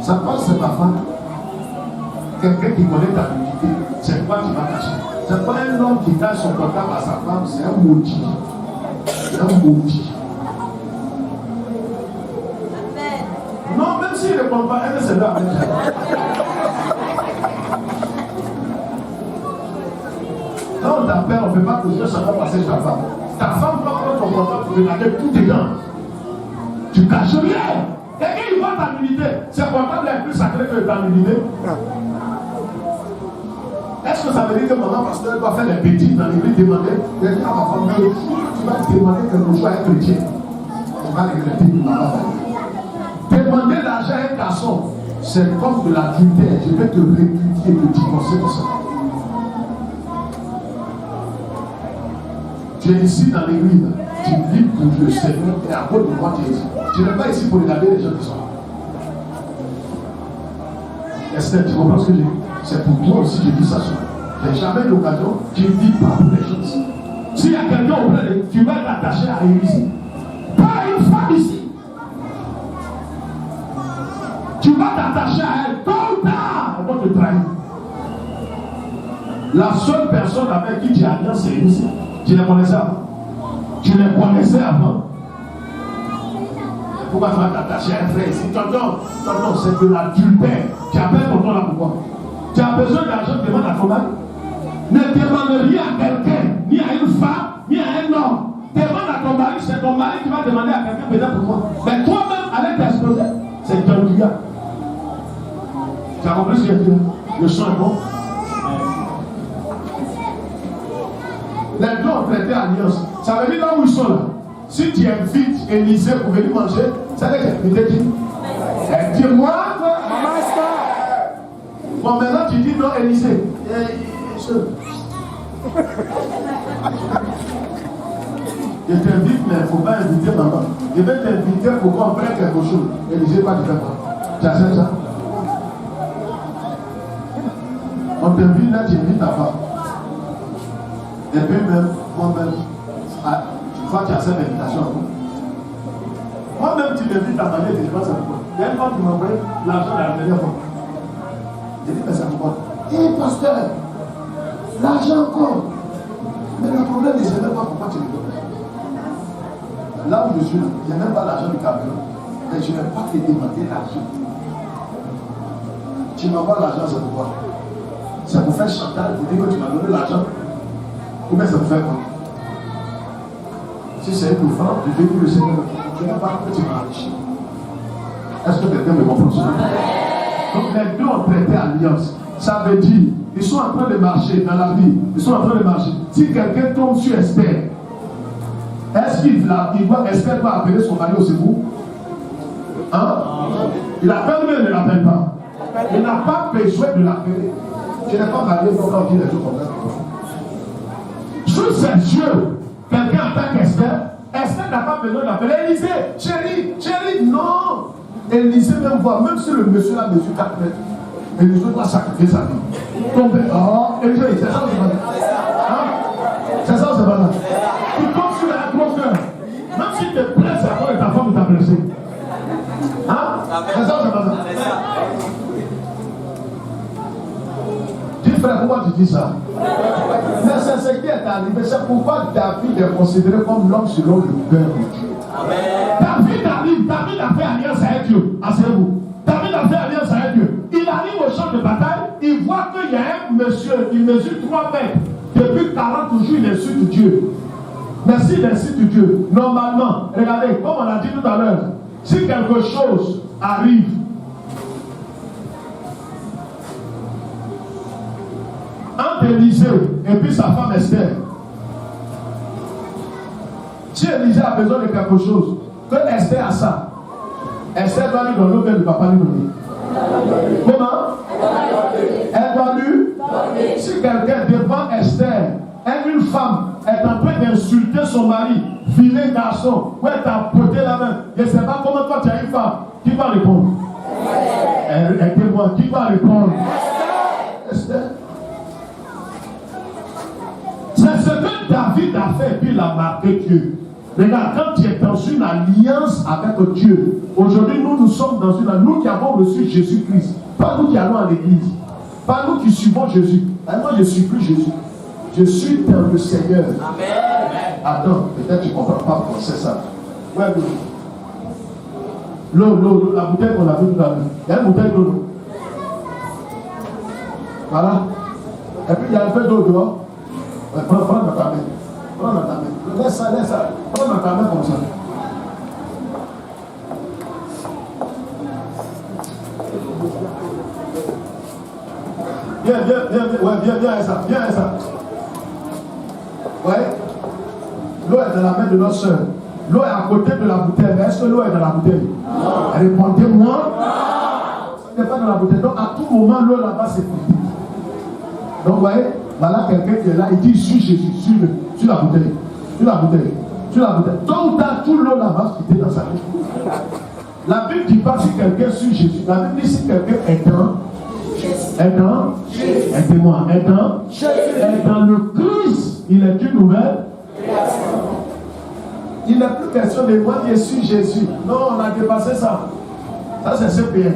Ça passe, c'est ma femme. Quelqu'un qui connaît ta dignité, c'est quoi qui va cacher? C'est pas un homme qui cache son portable à sa femme, c'est un maudit. C'est un maudit. Non, même s'il ne répond pas, elle se doit avec elle. Quand on t'appelle, on ne peut pas que Dieu s'en va passer sur ta femme. Ta femme va prendre ton portable pour regarder tout tes dents. Tu caches rien. Quelqu'un il voit ta dignité. Ce portable est plus sacré que ta dignité. Est-ce que ça veut dire que maman pasteur doit faire des bêtises dans l'église, demander quelqu'un à ma femme, mais le jour où tu vas demander quelque chose à un chrétien, tu vas regretter que maman va. Demander l'argent à un garçon, c'est comme de l'adultère. Je vais te répudier, te divorcer pour ça. Tu es ici dans l'église, tu vis pour le Seigneur et à cause de moi tu es ici. Tu n'es pas ici pour regarder les gens qui sont là. Esther, tu comprends ce que j'ai dit? C'est pour toi aussi, je dis ça sur toi. Je n'ai jamais l'occasion, tu ne vis pas pour les gens ici. S'il y a quelqu'un auprès de tu vas t'attacher à elle ici. Pas une femme ici. Tu vas t'attacher à elle, tôt ou tard, elle va te trahir. La seule personne avec qui tu as alliance, c'est ici. Tu les connaissais avant. Tu les connaissais avant. Pourquoi tu vas t'attacher à un frère ici? Tonton, c'est de l'adultère. Tu appelles tonton là pourquoi? Tu as besoin d'argent, demande à ton mari. Ne demande rien à quelqu'un, ni à une femme, ni à un homme. Demande à ton mari, c'est ton mari qui va demander à quelqu'un peut-être pour moi. Mais toi-même, allez t'exposer. C'est ton gars. Tu as compris ce que je dis? Le son est bon. Les deux ont prêté alliance. Ça veut dire là où ils sont là. Si tu invites Élisée pour venir manger, ça veut dire que tu dis. Dis-moi. Bon, maintenant tu dis non, Élisée. Je t'invite, mais il ne faut pas inviter maman. Je vais t'inviter pour qu'on prenne quelque chose. Élisée, pas du tout. Tu as fait ça? On t'invite là, tu invites ta femme. Et puis même, moi-même, tu vois, tu as cette invitation. Moi-même, tu m'invites à manger, je ne sais pas ça pourquoi. Il y a une femme qui m'a envoyé l'argent de la dernière fois. J'ai dit, mais ça pourquoi? Hé, pasteur, l'argent encore. Mais le problème, je ne sais même pas pourquoi tu le donnes. Là où je suis, il n'y a même pas l'argent du camion. Et je ne vais pas te demander l'argent. Tu m'envoies l'argent, c'est pourquoi? C'est pour faire chantage, pour dire que tu m'as donné l'argent. Ou bien c'est pour faire quoi? Si c'est une offrande, je vais dire le Seigneur, je ne vais pas que tu m'enrichis. Est-ce que quelqu'un me comprend ça? Donc les deux ont prêté alliance. Ça veut dire, ils sont en train de marcher dans la vie. Ils sont en train de marcher. Si quelqu'un tombe sur Esther, est-ce qu'il voit Esther va appeler son mari au secours? Hein? Il appelle mais il ne l'appelle pas. Il n'a pas besoin de l'appeler. Je n'ai pas marié pour quand on dit les choses comme ça. Sous ses yeux, quelqu'un attaque Esther. Esther n'a pas besoin d'appeler Élisée. Chérie, non. Élisée même voit, même si le monsieur a mesure 4 mètres, Élisée doit sacrifier sa vie. Donc, Élisée, c'est ça ou c'est pas ça? Hein? C'est ça ou c'est pas ça? Tu tombes sur la grosse cœur. Même si tu te blesses à cause de ta femme qui t'a blessé. Hein? C'est ça ou c'est pas ça? Dis frère, pourquoi tu dis ça? Mais c'est ce qui est arrivé. C'est pourquoi David est considéré comme l'homme selon le cœur de Dieu. David arrive, David a fait alliance avec Dieu. Asseyez-vous. David a fait alliance avec Dieu. Il arrive au champ de bataille, il voit qu'il y a un monsieur, il mesure 3 mètres. Depuis 40 jours, il insulte Dieu. Mais s'il insulte Dieu, normalement, regardez, comme on a dit tout à l'heure, si quelque chose arrive, entre Élisée et puis sa femme Esther, si Élisée a besoin de quelque chose, que Esther a ça, Esther doit lui donner, le papa lui donner. Comment? Elle doit lui. Si quelqu'un devant Esther, une femme est en train d'insulter son mari, filer garçon, ou elle t'a porté la main, je ne sais pas comment toi tu as une femme, qui va répondre? Aidez-moi, qui va répondre? Esther. C'est ce que David a fait et puis il a marqué Dieu. Regarde, quand tu es dans une alliance avec Dieu, aujourd'hui nous sommes dans une alliance, nous qui avons reçu Jésus-Christ, pas nous qui allons à l'église, pas nous qui suivons Jésus. Moi je ne suis plus Jésus, je suis dans le Seigneur. Amen. Attends, peut-être tu ne comprends pas pourquoi c'est ça. Ouais, l'eau, la bouteille qu'on a vue tout à l'heure. Il y a une bouteille d'eau. Voilà. Et puis il y a un peu d'eau dehors. Prends dans ta main. Prends dans ta main. Laisse ça. Prends dans ta main comme ça. Viens, ça. Ouais. L'eau est dans la main de notre soeur. L'eau est à côté de la bouteille. Mais est-ce que l'eau est dans la bouteille? Non. Répondez-moi. Non. Ce n'est pas dans la bouteille. Donc à tout moment, l'eau là-bas s'effrite. Donc vous voyez, voilà quelqu'un qui est là, il dit suis Jésus, sur la bouteille. Tôt ou tard, tout l'eau là va se quitter dans sa vie. La Bible dit pas si quelqu'un suit Jésus. La Bible dit si quelqu'un est dans le Christ, il est une nouvelle. Il n'est plus question de moi qui suis Jésus. Non, on a dépassé ça. Ça c'est CPN.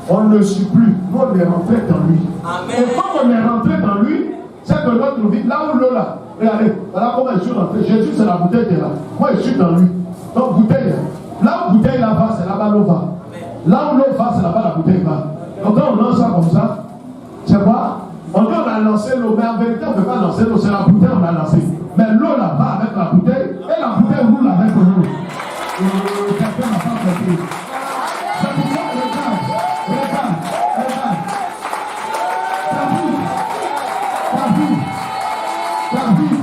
On ne le suit plus. Nous on est rentré dans lui. Amen. Et quand on est rentré dans lui, c'est que notre vie, là où l'eau là, regardez, voilà comment je suis rentré. Jésus c'est la bouteille qui est là. Moi je suis dans lui. Donc bouteille, là où bouteille là va, c'est là-bas l'eau va. Là où l'eau va, c'est là-bas la bouteille va. Donc quand on lance ça comme ça, c'est quoi? On dit on a lancé l'eau, mais en vérité on ne peut pas lancer l'eau, c'est la bouteille qu'on a lancée. Mais l'eau là va avec la bouteille et la bouteille roule avec l'eau. Quelqu'un n'a pas compris. C'est pourquoi regarde. David.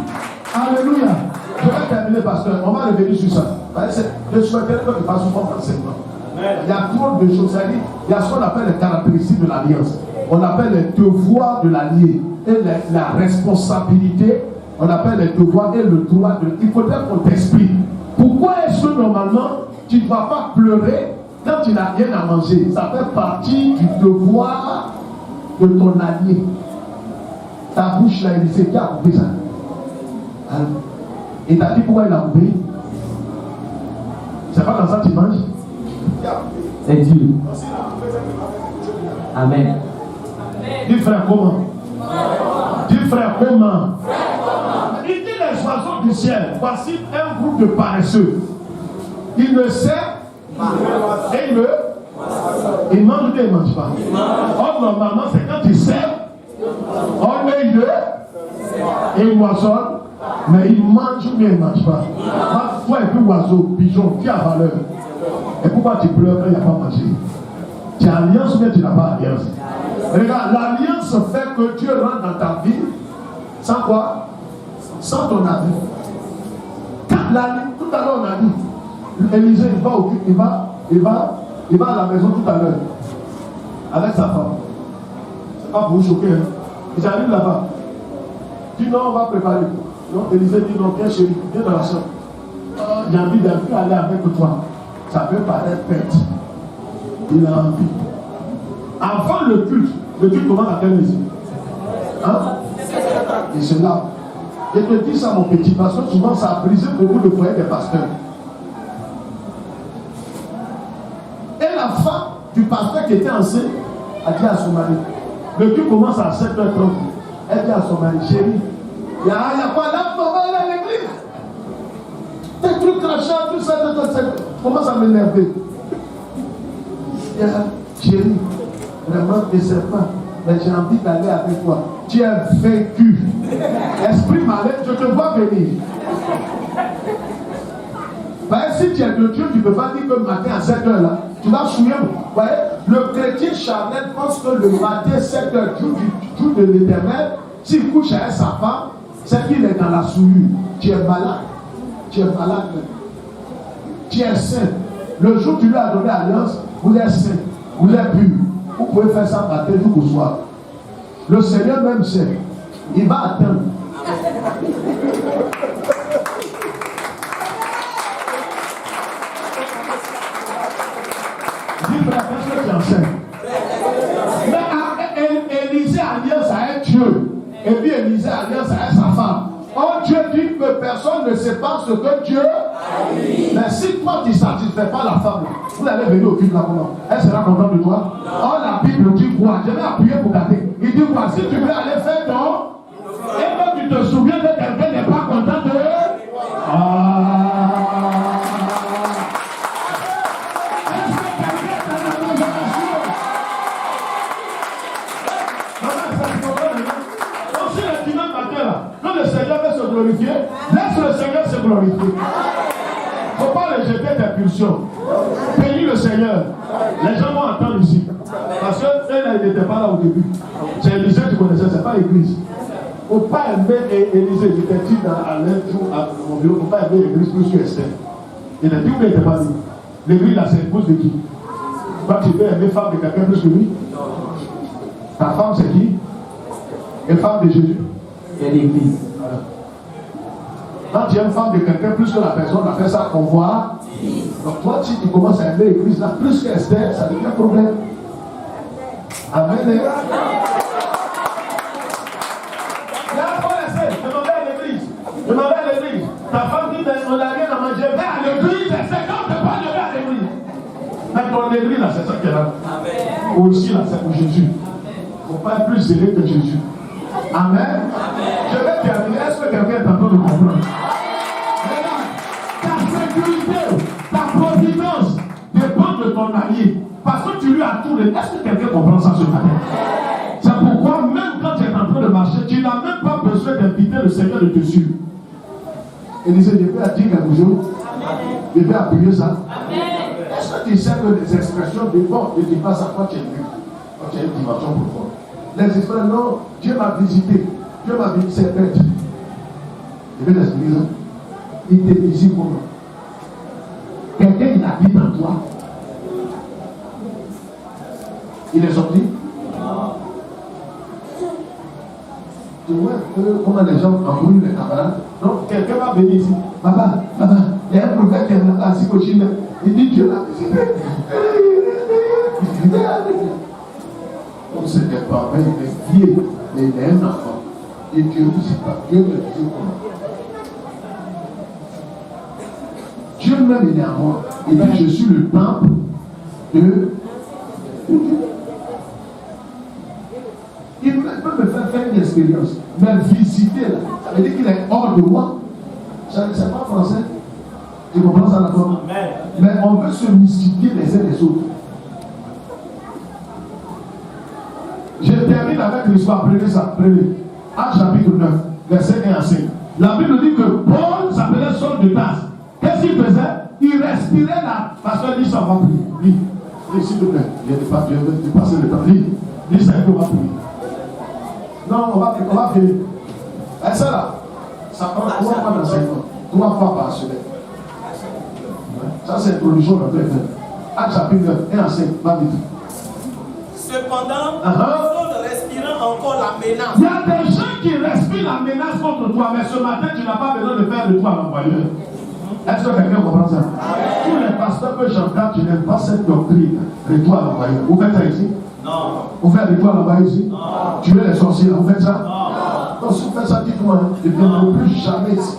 Alléluia. Je vais terminer, pasteur. On va revenir sur ça. Je souhaiterais que tu fasses un enseignement. Il y a trop de choses. Il y a ce qu'on appelle les caractéristiques de l'alliance. On appelle les devoirs de l'allié et la responsabilité. On appelle les devoirs et le droit de. Il faudrait qu'on t'explique. Pourquoi est-ce que normalement tu ne vas pas pleurer quand tu n'as rien à manger? Ça fait partie du devoir de ton allié. Ta bouche là, il sait qui a coupé ça. Et t'as dit pourquoi il a coupé? C'est pas dans ça que tu manges? C'est Dieu. Amen. Dis frère comment? Dis frère comment? Il dit les oiseaux sort du ciel. Voici un groupe de paresseux. Il ne sait pas. Et il mange ou il ne mange pas. Or, normalement, c'est quand il sait, on met et il moissonne, mais il mange ou bien il ne mange pas. Toi, et puis oiseau, pigeon, qui a valeur. Et pourquoi tu pleures quand il n'y a pas mangé? Tu as alliance ou bien tu n'as pas alliance? Regarde, l'alliance fait que Dieu rentre dans ta vie sans quoi? Sans ton avis. Quand tout à l'heure on a dit, Élisée il va à la maison tout à l'heure avec sa femme. C'est pas pour vous choquer. Hein? Ils arrivent là-bas. Dit non, on va préparer. Non, Élisée dit non, viens chérie, viens dans la chambre. J'ai envie d'aller avec toi. Ça peut paraître bête. Il a envie. Avant le culte commence à quelle heure ici? Hein? Et c'est là. Je te dis ça, mon petit, parce que souvent ça a brisé beaucoup de foyers des pasteurs. Et la femme du pasteur qui était enceinte a dit à son mari, le culte commence à 7h30. Elle dit à son mari, chérie, il y a quoi là, maman, à l'église? Tes trucs crachats, tout ça, commence à m'énerver. Chérie, vraiment, ne sais pas, mais j'ai envie d'aller avec toi. Tu es vaincu. Esprit malin, je te vois venir. Si tu es de Dieu, tu ne peux pas dire que le matin à 7h là, tu vas souiller. Voyez, le chrétien charnel pense que le matin 7h, jour de l'éternel, s'il couche avec sa femme, c'est qu'il est dans la souillure. Tu es malade. Tu es malade. Tu es saint. Le jour où tu lui as donné alliance, vous êtes saint. Vous êtes pur. Vous pouvez faire ça matin jusqu'au soir. Le Seigneur même sait. Il va attendre. Dis frère, est-ce que tu enseignes? Mais Élisée alliance avec Dieu. Et puis Élisée alliance avec sa femme. Oh, Dieu dit que personne ne sait pas ce que Dieu a dit. Mais si toi tu ne satisfais pas la femme, vous allez venir au culte là comment? Elle sera contente de toi? Oh, la Bible dit quoi? Je vais appuyer pour garder. Il dit quoi? Si tu veux aller faire ton, et quand tu te souviens que quelqu'un n'est pas content de laisse le Seigneur se glorifier. Il ne faut pas rejeter tes pulsions. Bénis le Seigneur. Les gens vont entendre ici. Parce qu'elle n'était pas là au début. C'est Élisée que tu connaissais, ce n'est pas l'église. Il ne faut pas aimer Élisée. J'étais dit à mon bureau, il ne faut pas aimer l'église plus que Esther. Il a dit où il n'était pas dit. L'église là, c'est l'épouse de qui? Toi, tu peux aimer femme de quelqu'un plus que lui? Ta femme, c'est qui? Et femme de Jésus? C'est l'église. Voilà. Quand tu aimes femme de quelqu'un plus que la personne a fait ça convoi, donc toi si tu commences à aimer l'église là plus qu'Esther, ça devient un problème. Amen. Il y a un problème, demandez à l'église. Demandez à l'église. Ta femme dit on n'a rien à manger. Mais à l'église, c'est quand tu pas lever à l'église. Mais ton église là, c'est ça qu'elle a. Aussi là, c'est pour Jésus. Il ne faut pas être plus zélé que Jésus. Amen. Je vais terminer. Est-ce que quelqu'un est en train de comprendre? Regarde, ta sécurité, ta providence dépend de ton allié. Parce que tu lui as tout donné. Est-ce que quelqu'un comprend ça ce matin? C'est pourquoi même quand tu es en train de marcher, tu n'as même pas besoin d'inviter le Seigneur de te suivre. Élisée, je peux dire quelque chose? Je vais appuyer ça. Est-ce que tu sais que les expressions de bon ne disent pas ça quand tu es vu? Quand tu as une dimension profonde. Les expressions, non, Dieu m'a visité. Dieu m'a visité, c'est bête. Je vais l'expliquer ça. Il te visite comment? Quelqu'un, il habite en toi. Il est sorti? Tu vois comment les gens embrouillent les camarades? Non, quelqu'un va venir ici. Papa, il y a un prophète qui est là, assis au Chine. Il dit Dieu l'a visité. Comme c'est des parents, il est vieux, mais il est un enfant. Et Dieu ne sait pas. Dieu ne dit comment. Dieu même, il est en moi. Il dit je suis le temple de Dieu. Il peut me faire une expérience, mais visiter là, ça veut dire qu'il est hors de moi. C'est pas français. Tu comprends ça d'accord? Mais on veut se mystifier les uns les autres. Je termine avec l'histoire. Prenez ça. Prenez. Actes chapitre 9, verset 1 à 5. La Bible dit que Paul s'appelait Saul de Tarse. Qu'est-ce qu'il faisait? Il respirait là. Parce que lui, ça va prier. Lis, s'il te plaît. Je vais passer le temps. Lis ça, on va prier. Non, on va finir. Et ça là, ça prend 3 mois d'enseignement. 3 fois par semaine. Ça, c'est l'introduction de notre frère. Actes chapitre 9, 1 à 5. Va vite. Cependant, Saul respirant encore la menace. Il y a des gens qui respirent la menace contre toi, mais ce matin, tu n'as pas besoin de faire de toi l'envoyeur. Est-ce que quelqu'un comprend ça? Tous les pasteurs que j'entends, tu n'aimes pas cette doctrine de toi l'envoyeur. Vous faites ça ici? Non. Vous faites de toi l'envoyeur ici? Non. Tu es les sorciers, vous faites ça? Non. Donc si vous faites ça, dites-moi, je ne viendrai plus jamais ici.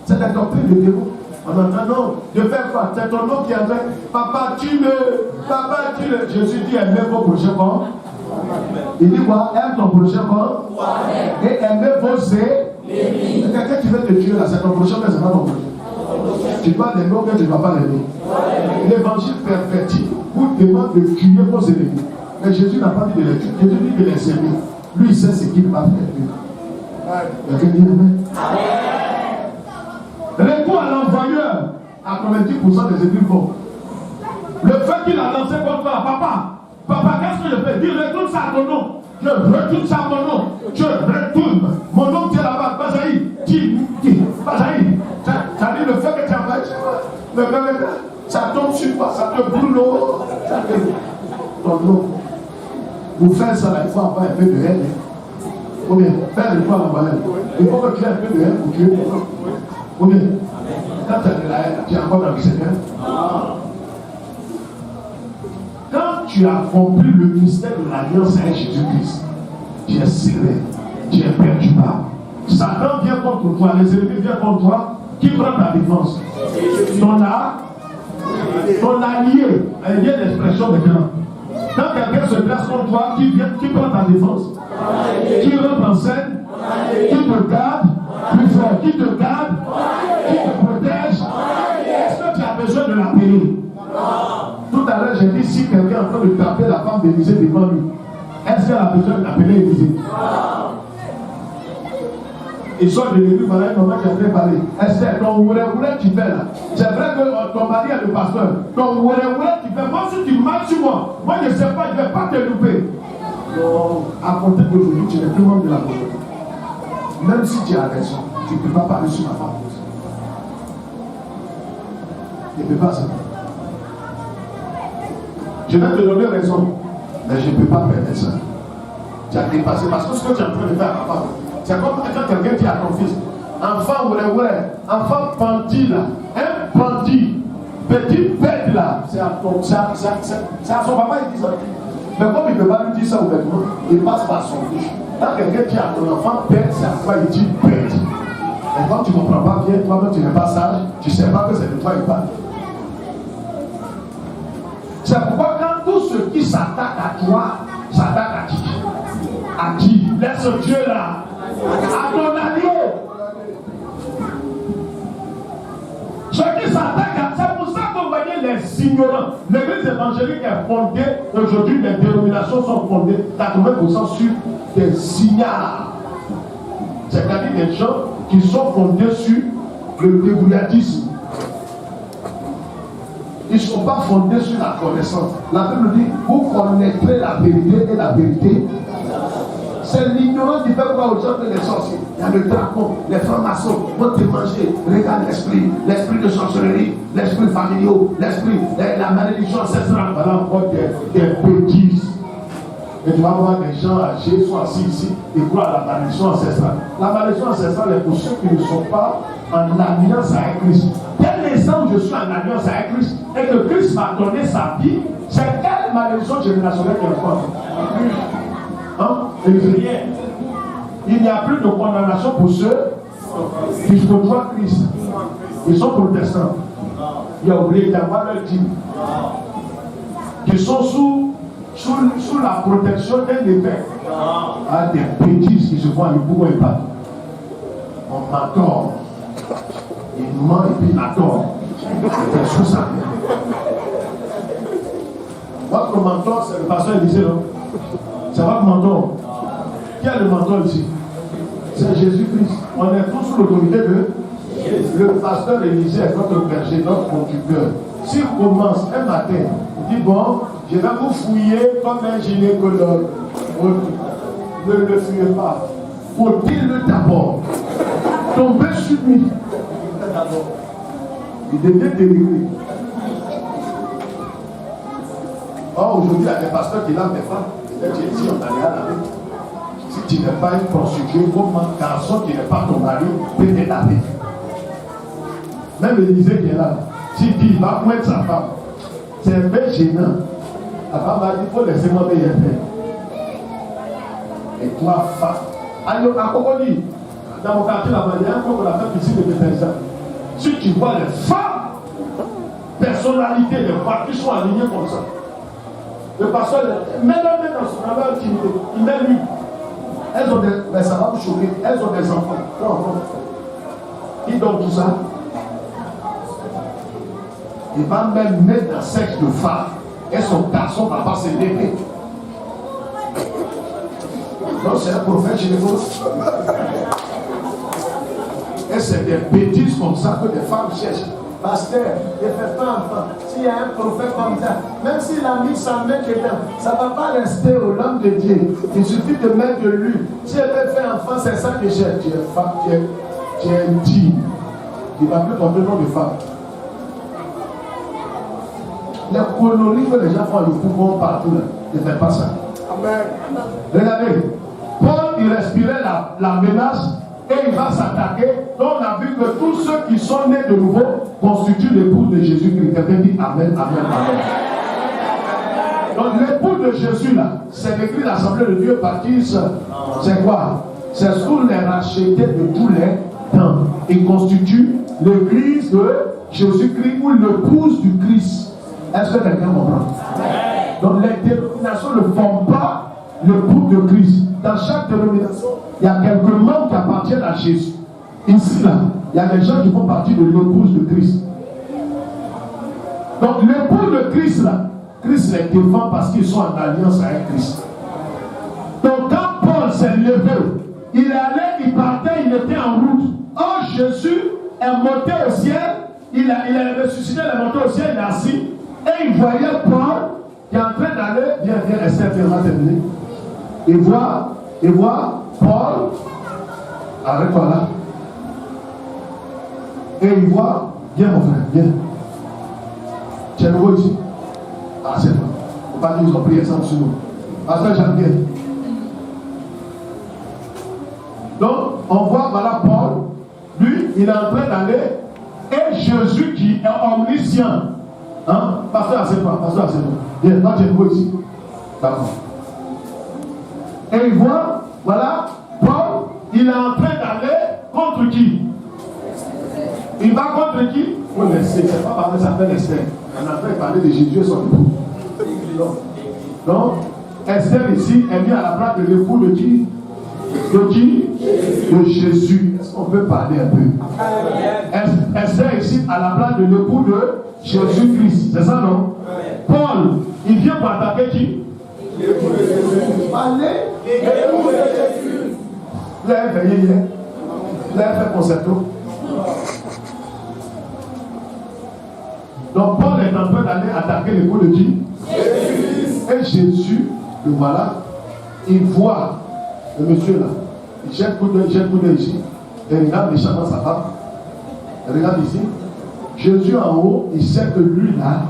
C'est la doctrine de démon. Non, de faire quoi? C'est ton nom qui avait papa, papa, Jésus dit aimez vos prochains comme. Il dit quoi? Aime ton prochain comme. Et aimez vos ennemis. Quelqu'un qui veut te tuer là, c'est ton prochain, mais c'est pas ton prochain. Tu dois l'aimer ou bien tu ne vas pas l'aimer. L'évangile perfectif vous demande de tuer vos ennemis. Mais Jésus n'a pas dit de les tuer, Jésus dit de les aimer. Lui, il sait ce qu'il va faire. Quelqu'un dit amen. Retour à l'envoyeur, à 90% des églises vont. Le fait qu'il a lancé contre toi, papa, qu'est-ce que je fais? Dis, retourne ça à ton nom. Je retourne ça à mon nom. Je retourne. Mon nom qui est là-bas, Bazaï. Bazaï. Ça dit le fait que tu as envahi, ça tombe sur toi, ça te brûle l'eau. Ton nom. Vous faites ça, il faut avoir un peu de haine. Ou bien, faire le poids à l'envoyeur. Il faut que tu aies un peu de haine pour tuer ton nom. Ou bien, quand tu as de la haine, tu es encore dans le Seigneur. Quand tu as compris le mystère de l'alliance avec Jésus-Christ, tu es serré, tu es perturbable. Satan vient contre toi, les ennemis viennent contre toi, qui prend ta défense? Ton allié, il y a l'expression maintenant. Quand quelqu'un se place contre toi, qui prend ta défense? Qui rentre en scène? Qui te garde? Plus fort, qui te garde? Qui te protège? Est-ce que tu as besoin de l'appeler? Tout à l'heure, j'ai dit si quelqu'un est en train de taper la femme d'Élysée devant lui, est-ce qu'elle a besoin d'appeler Élysée? Ils sont de l'église, voilà un moment qui a fait parler. Esther, ton ouré tu fais là. C'est vrai que ton mari est le pasteur. Ton ouré tu fais. Moi, si tu marches sur moi, moi je ne sais pas, je ne vais pas te louper. Non, à compter d'aujourd'hui, tu n'es plus membre de la communauté. Même si tu as raison, tu ne peux pas parler sur ma femme. Tu ne peux pas ça. Je vais te donner raison, mais je ne peux pas permettre ça. Tu as dépassé parce que ce que tu es en train de faire à ma femme, c'est comme quand quelqu'un dit à ton fils, enfant enfant bandit là, un bandit, petit bête là, c'est à son papa il dit ça. Mais comme il ne peut pas lui dire ça ouvertement, il passe par son fils. Quand quelqu'un dit à ton enfant bête, c'est à toi il dit bête. Et quand tu ne comprends pas bien, toi-même tu n'es pas sage, tu ne sais pas que c'est de toi il parle. C'est pourquoi quand tout ce qui s'attaque à toi, s'attaque à qui? À qui? Laisse Dieu là. À ton allié. Ceux qui s'attaquent à ça, c'est pour ça que vous voyez les ignorants. L'église évangélique est fondée, aujourd'hui les dénominations sont fondées 80% sur des signaux. C'est-à-dire des gens qui sont fondés sur le débrouillardisme. Ils ne sont pas fondés sur la connaissance. La Bible dit, vous connaîtrez la vérité et la vérité. C'est l'ignorance qui fait croire aux gens que les sorciers, il y a le dragon, les francs-maçons vont te manger. Regarde l'esprit de sorcellerie, l'esprit familial, l'esprit, la malédiction ancestrale. Voilà encore des bêtises. Et tu vas voir des gens âgés, sont assis ici, et croient à la malédiction ancestrale. La malédiction ancestrale est pour ceux qui ne sont pas en alliance avec Christ. Dès l'instant où je suis en alliance avec Christ et que Christ m'a donné sa vie, c'est quelle malédiction générationnelle qui est forte? Il n'y a plus de condamnation pour ceux qui se côtoient Christ. Ils sont protestants. Il y a oublié d'avoir leur dîme. Qui sont sous la protection d'un évêque. Des bêtises qui se font à l'Ibourg et pas. mon mentor. Il ment et puis il adore. C'est sous ça. Votre mentor, c'est le pasteur Élisée, non? C'est votre mentor. Qui est le mentor ici? C'est Jésus-Christ. On est tous sous l'autorité de le pasteur Élisée est notre berger, notre conducteur. S'il commence un matin, il dit bon, je vais vous fouiller comme un gynécologue. Ne le fuyez pas. Faut-il d'abord tomber sur lui? Il devient délivré. Or, aujourd'hui, il y a des pasteurs qui lavent des femmes. Peut-être ici, on a rien à laver. Si tu n'es pas une prostituée, comment un garçon qui n'est pas ton mari peut te laver? Même Élisée qui est là, s'il dit il va pointer sa femme, c'est un peu gênant. La femme va dire il faut laisser moi payer un peu. Et toi, femme, alors, à Cocody, dans mon quartier là-bas, il y a un peu qu'on appelle ici de Bethesda. Si tu vois les femmes, personnalités, les femmes qui sont alignées comme ça, le pasteur, même dans son travail, il met lui. Elles ont des, mais ça va vous choquer, elles ont des enfants. Ils donnent tout ça. Il va même mettre un sexe de femme et son garçon va pas se lever. Donc c'est un prophète chez les autres. Et c'est des bêtises comme ça que des femmes cherchent. Pasteur, ne fais pas enfant. S'il y a un prophète comme ça, même s'il a mis sa main dedans, ça ne va pas rester au l'homme de Dieu. Il suffit de mettre de l'huile. Si elle veut faire enfant, c'est ça que j'ai. Tu es femme, tu es intime. Il ne va plus porter le nom de femme. Les coloris que les gens font le pouvoir partout, là, ne faites pas ça. Amen. Regardez, Paul, il respirait la menace et il va s'attaquer. Donc on a vu que tous ceux qui sont nés de nouveau constituent l'épouse de Jésus-Christ. Quelqu'un dit Amen, Amen, Amen. Donc l'épouse de Jésus là, c'est l'église l'Assemblée de Dieu baptiste. C'est quoi? C'est sous les rachetés de tous les temps. Il constitue l'église de Jésus-Christ ou l'épouse du Christ. Est-ce que quelqu'un comprend? Donc les dénominations ne forment pas le couple de Christ. Dans chaque dénomination, il y a quelques membres qui appartiennent à Jésus. Ici, là, il y a des gens qui font partie de l'épouse de Christ. Donc l'épouse de Christ, là, Christ les défend parce qu'ils sont en alliance avec Christ. Donc quand Paul s'est levé, il est allé, il partait, il était en route. Or Jésus est monté au ciel, il est ressuscité, il est monté au ciel, il est assis. Et il voyait Paul qui est en train d'aller, viens, Esther, viens, terminer. Il voit Paul, arrête-toi là. Et il voit, viens mon frère, viens. Tu es nouveau ici. Ah, c'est toi. Il ne faut pas dire qu'ils ont prié ensemble sur nous. Pasteur Jean, viens. Donc, on voit, voilà Paul, lui, il est en train d'aller, et Jésus qui est omniscient. Hein? Pasteur, assieds-toi, pasteur, assieds-toi. Viens, toi tu es nouveau ici. D'accord. Et il voit, voilà, Paul, il est en train d'aller contre qui? Il va contre qui? Oui, mais c'est pas parler, ça s'appelle Esther. On a fait parler de Jésus et son époux. Donc, Esther ici est mise à la place de l'époux de qui? De qui? De Jésus. Est-ce qu'on peut parler un peu? Esther ici à la place de l'époux de Jésus-Christ. C'est ça, non? Paul, il vient pour attaquer qui? L'époux de Jésus. Allez, l'époux de Jésus. Vous avez veillé hier? Vous avez fait concerto? Donc Paul est en train d'aller attaquer l'époux de qui? Jésus. Et Jésus, le voilà, il voit le monsieur là. Il jette coup d'œil ici. Et il regarde méchamment sa femme. Il regarde ici. Jésus en haut, il sait que lui là,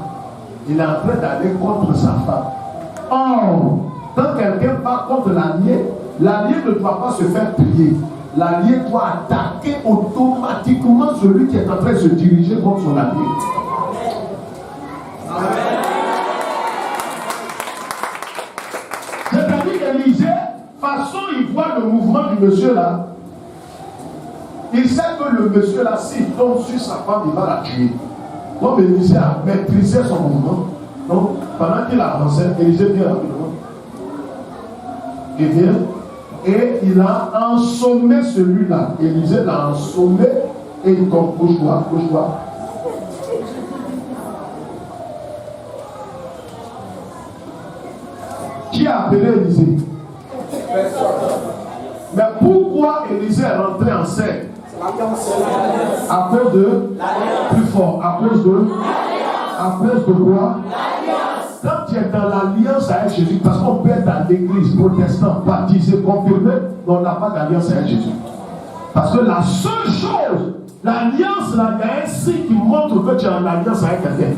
il est en train d'aller contre sa femme. Or, quand quelqu'un va contre l'allié, l'allié ne doit pas se faire prier. L'allié doit attaquer automatiquement celui qui est en train de se diriger contre son allié. C'est-à-dire qu'Élisée, façon il voit le mouvement du monsieur là, il sait que le monsieur là, s'il tombe sur sa femme, il va la tuer. Donc Élisée a maîtrisé son mouvement. Donc pendant qu'il avançait, Élisée vient rapidement. Il vient, Et il a ensommé celui-là. Élisée l'a ensommé et il tombe. Bouge-toi, bouge-toi. Qui a appelé Élisée? Mais pourquoi Élisée est rentré en scène? À cause de plus fort. À cause de quoi? Quand tu es dans l'alliance avec Jésus, parce qu'on peut être dans l'église protestante, baptisé, confirmé, mais on n'a pas d'alliance avec Jésus. Parce que la seule chose, l'alliance là, il y a un signe qui montre que tu es en alliance avec quelqu'un.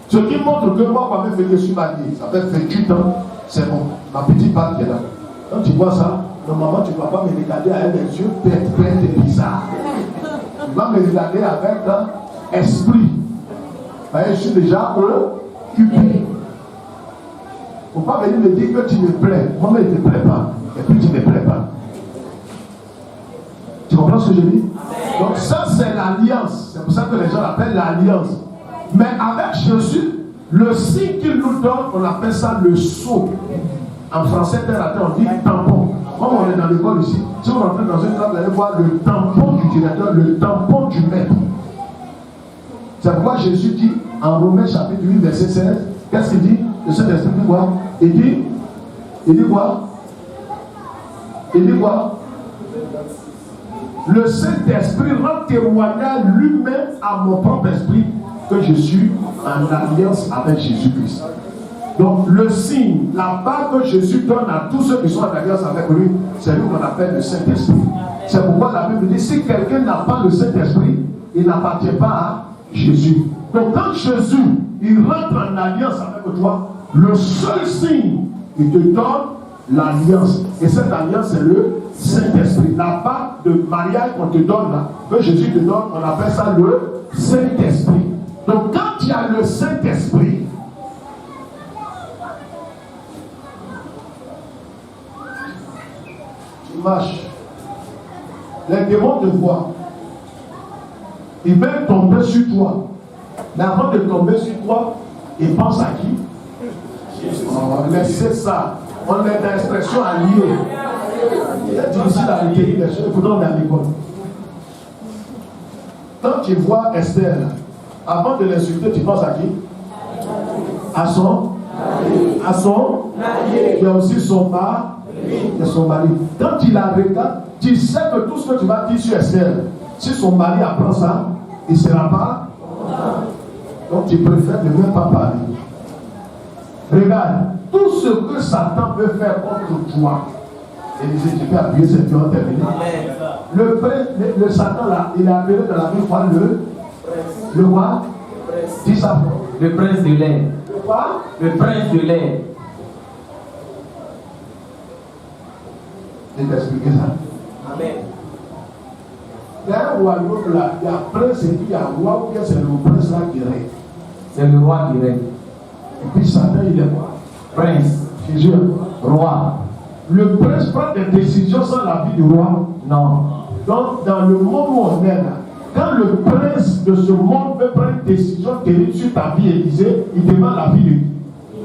Ce qui montre que moi, quand même, je suis marié, ça fait 28 ans, c'est bon. Ma petite bague est là. Quand tu vois ça, normalement, tu ne vas pas me regarder avec des yeux bêtes et bizarres. Tu vas me regarder avec un esprit. Je suis déjà occupé. Il ne faut pas venir me dire que tu me plais. Moi-même, je ne te plais pas. Et puis, tu ne me plais pas. Tu comprends ce que je dis? Donc, ça, c'est l'alliance. C'est pour ça que les gens l'appellent l'alliance. Mais avec Jésus, le signe qu'il nous donne, on appelle ça le sceau. En français, terre à terre, on dit tampon. Comme on est dans l'école ici, si vous rentrez dans une classe, vous allez voir le tampon du directeur, le tampon du maître. C'est pourquoi Jésus dit, en Romains chapitre 8, verset 16, qu'est-ce qu'il dit? Le Saint-Esprit dit quoi? Il dit quoi? Il dit quoi? Le Saint-Esprit rend témoignage lui-même à mon propre esprit que je suis en alliance avec Jésus-Christ. Donc le signe, la part que Jésus donne à tous ceux qui sont en alliance avec lui, c'est lui qu'on appelle le Saint-Esprit. C'est pourquoi la Bible dit, si quelqu'un n'a pas le Saint-Esprit, il n'appartient pas à Jésus. Donc quand Jésus, il rentre en alliance avec toi, le seul signe, il te donne l'alliance. Et cette alliance, c'est le Saint-Esprit. La part de mariage qu'on te donne là, que Jésus te donne, on appelle ça le Saint-Esprit. Donc quand il y a le Saint-Esprit, tu marches. Les démons te voient. Ils veulent tomber sur toi. Mais avant de tomber sur toi, ils pensent à qui? Oh, laissez ça. On est dans l'expression alliée. C'est difficile à retenir les choses. Pourtant, on est à l'école. Quand tu vois Esther, avant de l'insulter, tu penses à qui? À son il y a aussi son mari. Quand tu la regardes, tu sais que tout ce que tu vas dire sur Esther, si son mari apprend ça, il ne sera pas. Donc tu préfères ne même pas parler. Regarde, tout ce que Satan peut faire contre toi, Élisée, tu peux appuyer cette vie en terminant. Le Satan là, il est appelé dans la Bible par le roi. Dis ça. Le prince de l'air. Le quoi? Le prince de l'air. Je vais t'expliquer ça. Amen. Il y a un royaume là, il y a prince et puis il y a roi, ou bien c'est le prince là qui règne. C'est le roi qui règne. Et puis Satan, il est quoi? Prince. Jésus, Roi. le prince prend des décisions sans l'avis du roi. Non. Donc, dans le monde où on est là, quand le prince de ce monde veut prendre une décision terrible sur ta vie, Élisée, il demande l'avis du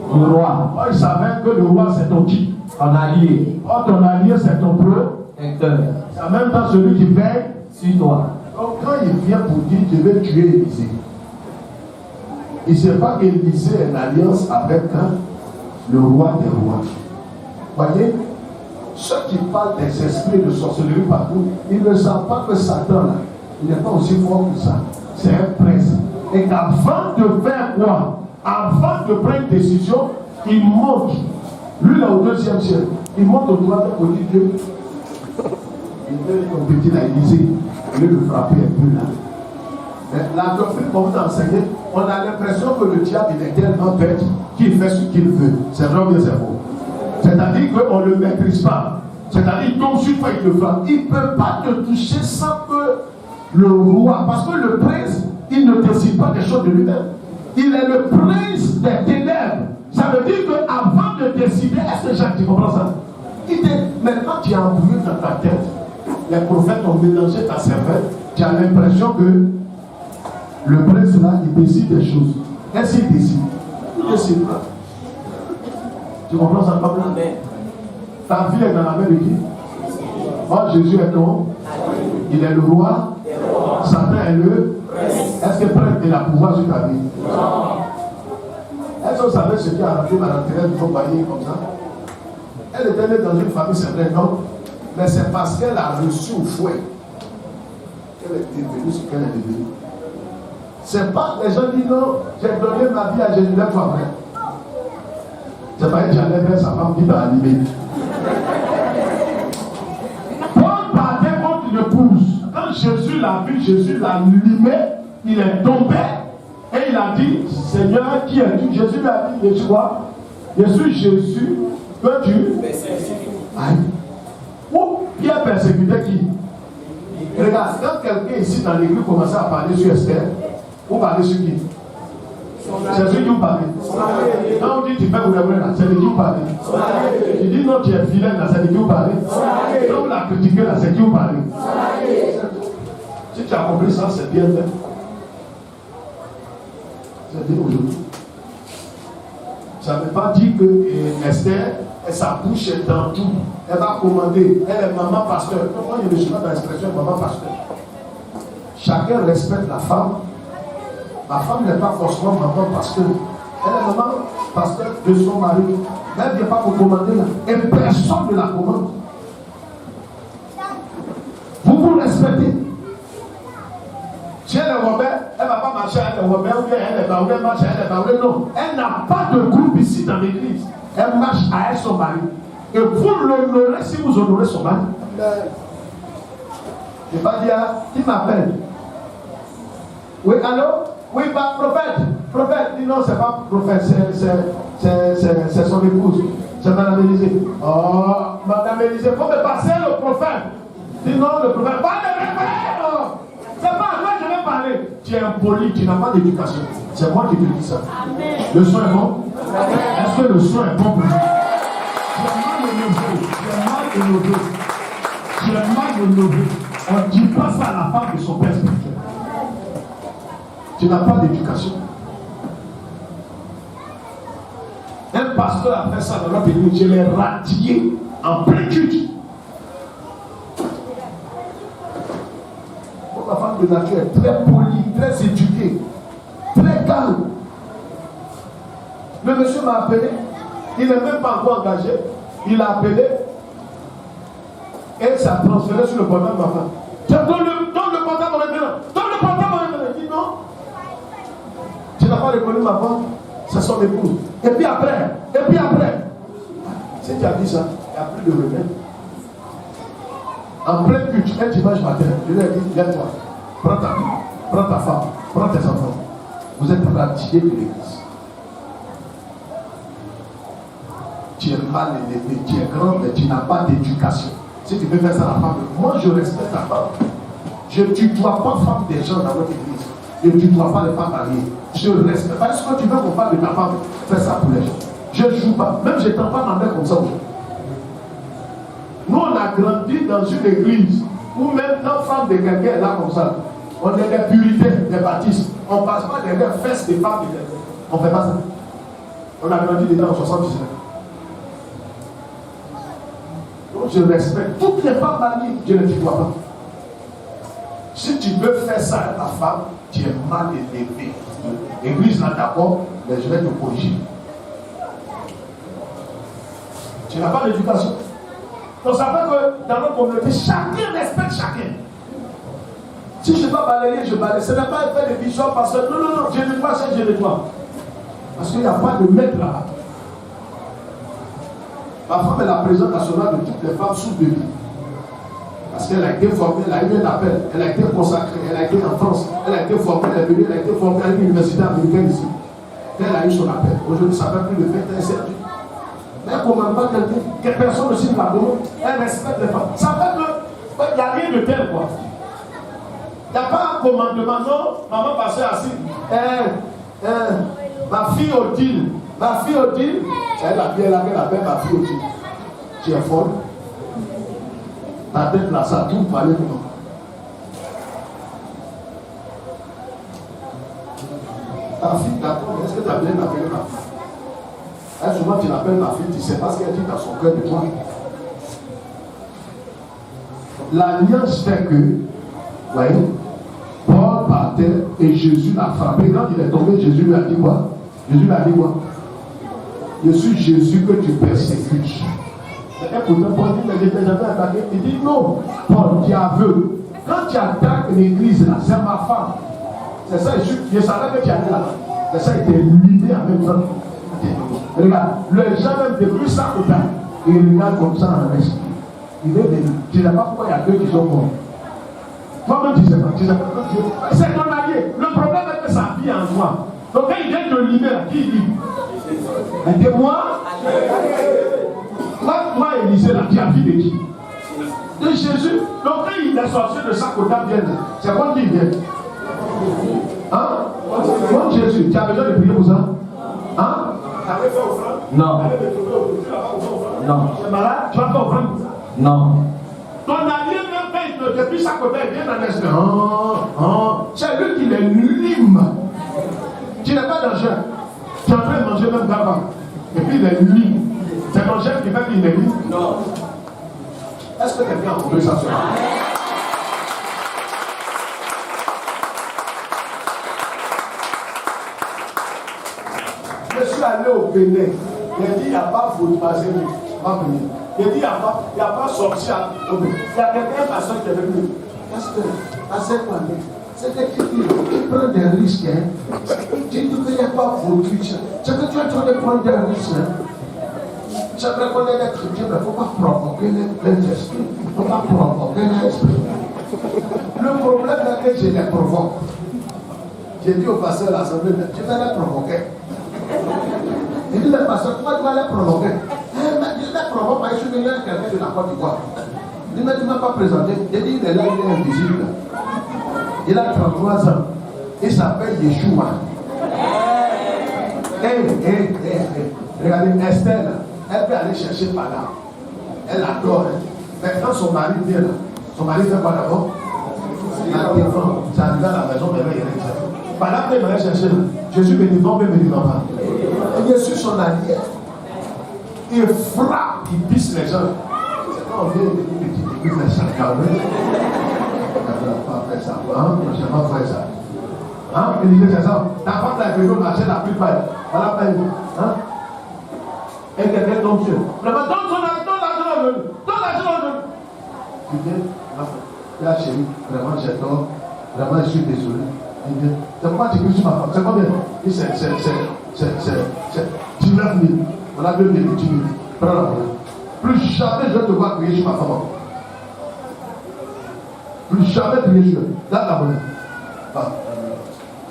roi. Oh, il savait que le roi c'est ton qui? Ton allié. Oh, ton allié c'est ton protecteur. C'est en même temps celui qui veille sur toi. Donc, quand il vient pour dire je vais tuer Élisée, il ne sait pas qu'Élisée est en alliance avec le roi des rois. Voyez, ceux qui parlent des esprits de sorcellerie partout, ils ne savent pas que Satan, là, il n'est pas aussi fort que ça. C'est un prince. Et qu'avant de faire quoi? Avant de prendre une décision, il monte. Lui, là, au 2e siècle, il monte au droit pour dire Dieu. Il fait ton petit là, Élisée. Il veut le frapper un peu là. Mais la doctrine qu'on vous enseigne, on a l'impression que le diable il est tellement bête qu'il fait ce qu'il veut. C'est vrai ou bien c'est faux? C'est-à-dire qu'on ne le maîtrise pas. C'est-à-dire qu'il tombe sur toi, il le frappe. Il ne peut pas te toucher sans que le roi, parce que le prince, il ne décide pas des choses de lui-même. Il est le prince des ténèbres. Ça veut dire qu'avant de décider, est-ce que Jacques, tu comprends ça? Maintenant, tu as embrouillé dans ta tête. Les prophètes ont mélangé ta cervelle. Tu as l'impression que le prince là, il décide des choses. Est-ce qu'il décide? Il ne décide pas. Tu comprends ça, papa? Ta vie est dans la main de qui? Oh, Jésus est non. Il est le roi. Satan est le. Est-ce que prêtre il a pouvoir sur ta vie? Est-ce que vous savez ce qui a arrêté Mme Thérèse Compagnie comme ça? Elle était née dans une famille, c'est vrai, non? Mais c'est parce qu'elle a reçu au fouet qu'elle est devenue ce qu'elle est devenue. C'est pas les gens disent non, j'ai donné ma vie à Jésus, n'est pas vrai. C'est pas que j'allais vers sa femme qui t'a animé. Paul partait contre une épouse. Quand Jésus l'a vu, Jésus l'a limé, il est tombé et il a dit, Seigneur, qui es-tu? Jésus lui a dit, je crois, je suis Jésus, peux-tu? Aïe. Ou Pierre persécutait qui? Regarde, quand quelqu'un ici dans l'église commençait à parler sur Esther, vous parlez sur qui? C'est celui qui vous parle. Quand on dit tu fais vous là, c'est de qui vous parlez. Tu dis non, tu es vilaine là, c'est de qui vous parlez. Quand vous la critiquez là, c'est de qui vous parlez. Si tu as compris ça, c'est bien fait. C'est bien aujourd'hui. Ça ne veut pas dire que Esther, sa bouche est dans tout. Elle va commander. Elle est maman pasteur. Pourquoi il ne suis pas dans l'expression maman pasteur? Chacun respecte la femme. La femme n'est pas forcément maman pasteur. Elle est maman pasteur de son mari. Mais elle ne vient pas vous commander là. Et personne ne la commande. Vous vous respectez. Si elle est rebelle, elle ne va pas marcher avec les rebelles, ou bien elle est baoulée, marche avec les baoulés. Non. Elle n'a pas de groupe ici dans l'église. Elle marche avec son mari. Et vous l'honorez si vous honorez son mari. Je ne vais pas dire, qui m'appelle? Oui, allô? Oui, bah, prophète. Prophète, dis non, c'est pas prophète, c'est son épouse. C'est Madame Élisée. Oh, Madame Élisée, il faut me passer le prophète. Dis non, le prophète, pas de réveil. C'est pas à toi que je vais parler. Tu es impoli, tu n'as pas d'éducation. C'est moi qui te dis ça. Amen. Le son est bon? Est-ce que le son est bon pour vous? Tu es mal élevé. Tu es mal élevé. On ne dit pas ça à la femme de son père spirituel. Tu n'as pas d'éducation. Un pasteur a fait ça dans notre église. Je l'ai radié en plein culte. La femme de nature est très polie, très éduquée, très calme. Le monsieur m'a appelé, il n'est même pas encore engagé, il a appelé et ça a transféré sur le portable de ma femme. Donne le portable maintenant, donne le portable maintenant. Il dit non, tu n'as pas reconnu ma femme, c'est son épouse. Et puis après, si tu as dit ça, il n'y a plus de remède. En plein culte, un dimanche matin, je lui ai dit, viens-toi, prends ta femme, prends tes enfants. Vous êtes radiés de l'église. Tu es mal élevé, tu es grand, mais tu n'as pas d'éducation. Si tu veux faire ça à la femme, moi je respecte ta femme. Je ne tutoie pas femme des gens dans notre église. Je ne tutoie pas les femmes mariées. Je respecte. Parce que tu veux qu'on parle de ta femme, fais ça pour les gens. Je ne joue pas. Même je ne tends pas ma mère comme ça aujourd'hui. Nous, on a grandi dans une église où même quand femme de quelqu'un est là comme ça, on est des puritains, des baptistes. On ne passe pas derrière fesses des femmes de quelqu'un. On ne fait pas ça. On a grandi déjà en 79. Donc je respecte toutes les femmes mariées, je ne tutoie pas. Si tu veux faire ça à ta femme, tu es mal élevé. L'église là d'accord, mais je vais te corriger. Tu n'as pas d'éducation. Donc ça fait que dans notre communauté, chacun respecte chacun. Si je dois balayer, je balaye. Ce n'est pas faire des bishops parce que non, je nettoie ça, je nettoie. Parce qu'il n'y a pas de maître là-bas. Ma femme est la présidente nationale de toutes les femmes sous de vie. Parce qu'elle a été formée, elle a eu un appel, elle a été consacrée, elle a été en France, elle a été formée, elle est venue, elle a été formée à l'université américaine ici. Elle a eu son appel. Aujourd'hui, ça fait plus de 20 ans, elle servi. Mais elle ne commande pas quelqu'un, que personne aussi ne la demande. Elle respecte les femmes. Ça fait qu'il n'y a rien de tel, quoi. Il n'y a pas un commandement, non, maman passait assise. Ma fille Odile, elle a bien laquelle appelle ma fille Odile. Tu es folle. Ta tête là, ça tout parler pour moi. Ta fille, d'accord, est-ce que tu as bien appelé ma fille? Elle, souvent tu l'appelles ma fille, tu ne sais pas ce qu'elle dit dans son cœur de toi. l'alliance fait que, voyez, Paul partait et Jésus l'a frappé. Quand il est tombé, Jésus lui a dit quoi? Jésus lui a dit quoi? Je suis Jésus que tu persécutes. Et pourtant, Paul dit, mais je t'ai jamais attaqué. Il dit non, Paul, tu aveugle. Quand tu attaques l'église, là, c'est ma femme. C'est ça, je savais que tu allais là. C'est ça, il était limité en même temps. Regarde, les gens même depuis ça, ils regardent comme ça en l'esprit. Il est venu. Je ne sais pas pourquoi il y a deux qui sont morts. Toi-même, tu ne sais pas. C'est ton allié. Le problème est que ça vit en toi. Donc quand il vient te libérer, qui dit? Et moi, toi, Élisée, là, tu as vu de qui? De Jésus. Donc quand il est sorti de sa côte, c'est quoi qui vient? Hein? Comme Jésus, tu as besoin de prier pour ça? Hein? Non. Non. Tu es malade? Tu vas faire offrande? Non. Ton allié même quand il depuis sa côté, il vient dans l'esprit. C'est lui qui les lime. Tu n'es pas dangereux. Tu es en train de manger même d'avant. Et puis il est lime. C'est ton chef qui fait qu'il est lime? Non. Est-ce que quelqu'un a compris ça? Je suis allé au Bénin. Il a dit, il n'y a pas de passer. Il dit, il n'y a pas sorti à Bénin. Il y a quelqu'un personne qui est venu. Parce que, à cette année, c'est quelqu'un qui prend des risques. Tu dis qu'il n'y a pas de c'est que tu es en train de prendre des risques. Tu as reconnu les chrétiens, mais il ne faut pas provoquer les esprits. Il ne faut pas provoquer les esprits. Le problème est que je les provoque. J'ai dit au pasteur de l'Assemblée, tu vas les provoquer. Il dit, le pasteur, pourquoi tu vas les provoquer? Mais je les provoque, je suis venu avec quelqu'un de la Côte d'Ivoire. Il dit, mais tu ne m'as pas présenté. J'ai dit, il est là, il est invisible. Il a 33 ans. Il s'appelle Yeshua. Regardez, Esther, elle peut aller chercher par là. Elle adore. Mais quand son mari vient là, son mari fait quoi d'abord? Il a défend. Ça arrive à la maison, mais il y a par là, il va aller chercher. Jésus me défend, mais il ne me défend pas. Et Jésus, son allié, il frappe, il pisse les gens. C'est quand on vient de dire, il fait ça, calme. Il ne pas faire ça. Je ne vais pas faire ça. Il dit, c'est ça. Ta femme l'a fait marcher la plus belle. Voilà, paye. Et quelqu'un tombe sur. Donne l'argent. Il dit, là, chérie, vraiment, j'ai tort. Vraiment, je suis désolé. Il dit, c'est pourquoi tu cries sur ma femme? C'est combien? Il dit, c'est 19 000. On a 2 000, 10 000. Prends la monnaie. Plus jamais je vais te voir crier sur ma femme. Plus jamais crier sur elle. Là, la monnaie.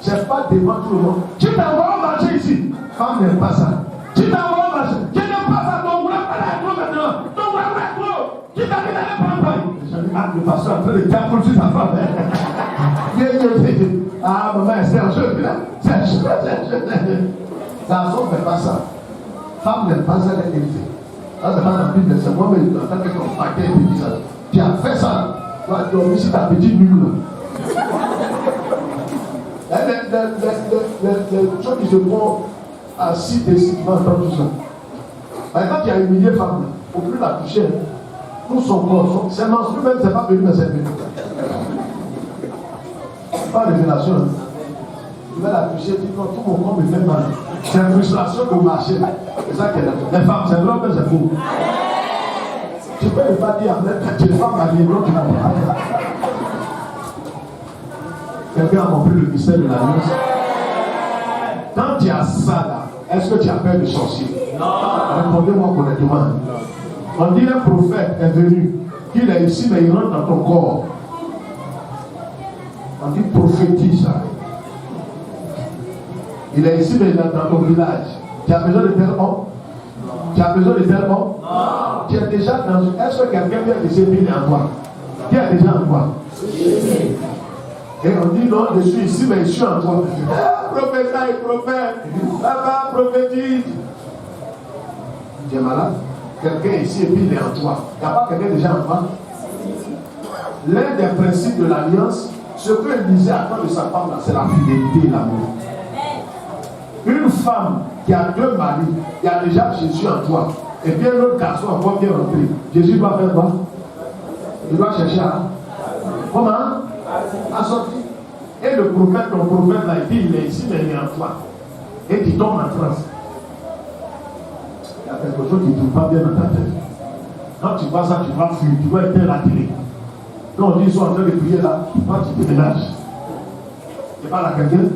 C'est pas devant tout le monde. Tu t'envoies au marché ici. Femme n'aime pas ça. Tu t'envoies au marché. Tu n'aimes pas ça. Ton gouvernement est trop maintenant. Ton gouvernement est trop. Tu t'arrives à aller prendre paille. Le pasteur est en train de dire sur sa femme. Ah, maman, c'est un jeu. C'est un jeu. Garçon ne fait pas ça. Femme n'aime pas ça d'être élevée. Ça, c'est pas dans la Bible. C'est moi-même en tant que compacté et puis ça. Tu as fait ça. Tu as dormi sur ta petite nuque. Les gens qui se font assis décidément dans tout ça. Quand il y a humilié femme, il ne faut plus la toucher. Tout son corps, ses menstrues même, c'est pas venu, mais c'est venu. Pas révélation. Tu vas la toucher, tu dis non, tout mon corps me fait mal. C'est une frustration au marché. C'est ça qu'elle a. Les femmes, c'est vrai, mais c'est faux. Tu ne peux pas dire, mais tu es femme mariée, non, tu n'as pas. Quelqu'un a compris le mystère de l'alliance? Quand tu as ça là, est-ce que tu as peur de sorcier? Non. Répondez-moi honnêtement. On dit un prophète est venu, qu'il est ici, mais il rentre dans ton corps. On dit prophétise ça. Il est ici, mais il est dans ton village. Tu as besoin de faire bon? Tu as besoin de faire bon? Non. Tu es déjà dans une. Est-ce que quelqu'un vient de s'épiler en toi? Qui est déjà en toi? Oui. Et on dit non, je suis ici, mais je suis en toi. Prophète et prophète. Papa, prophétise. Tu es malade? Quelqu'un ici et puis il est en toi. Il n'y a pas quelqu'un déjà en toi? L'un des principes de l'alliance, ce que Élisée attend de sa femme, c'est la fidélité et l'amour. Une femme qui a 2 maris, il y a déjà Jésus en toi. Et puis un autre garçon encore vient rentrer. Jésus va faire quoi? Il doit chercher à. Comment? À sortir. Et le prophète, ton prophète là, il dit, il est ici, mais il est en toi. Et tu tombes en France. Il y a quelque chose qui ne tourne pas bien dans ta tête. Quand tu vois ça, tu vas fuir, tu vas éteindre la télé. Quand on dit, ils sont en train de prier là, toi tu déménages. Tu parles à quelqu'un?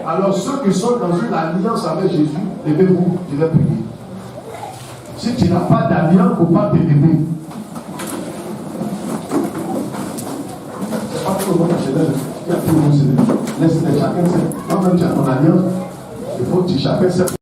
Alors ceux qui sont dans une alliance avec Jésus, levez-vous, je vais prier. Si tu n'as pas d'alliance, il ne faut pas te lever. C'est pas tout le monde qui a tout le monde. Laisse chacun, toi-même tu as ton alliance, il faut que chacun sait.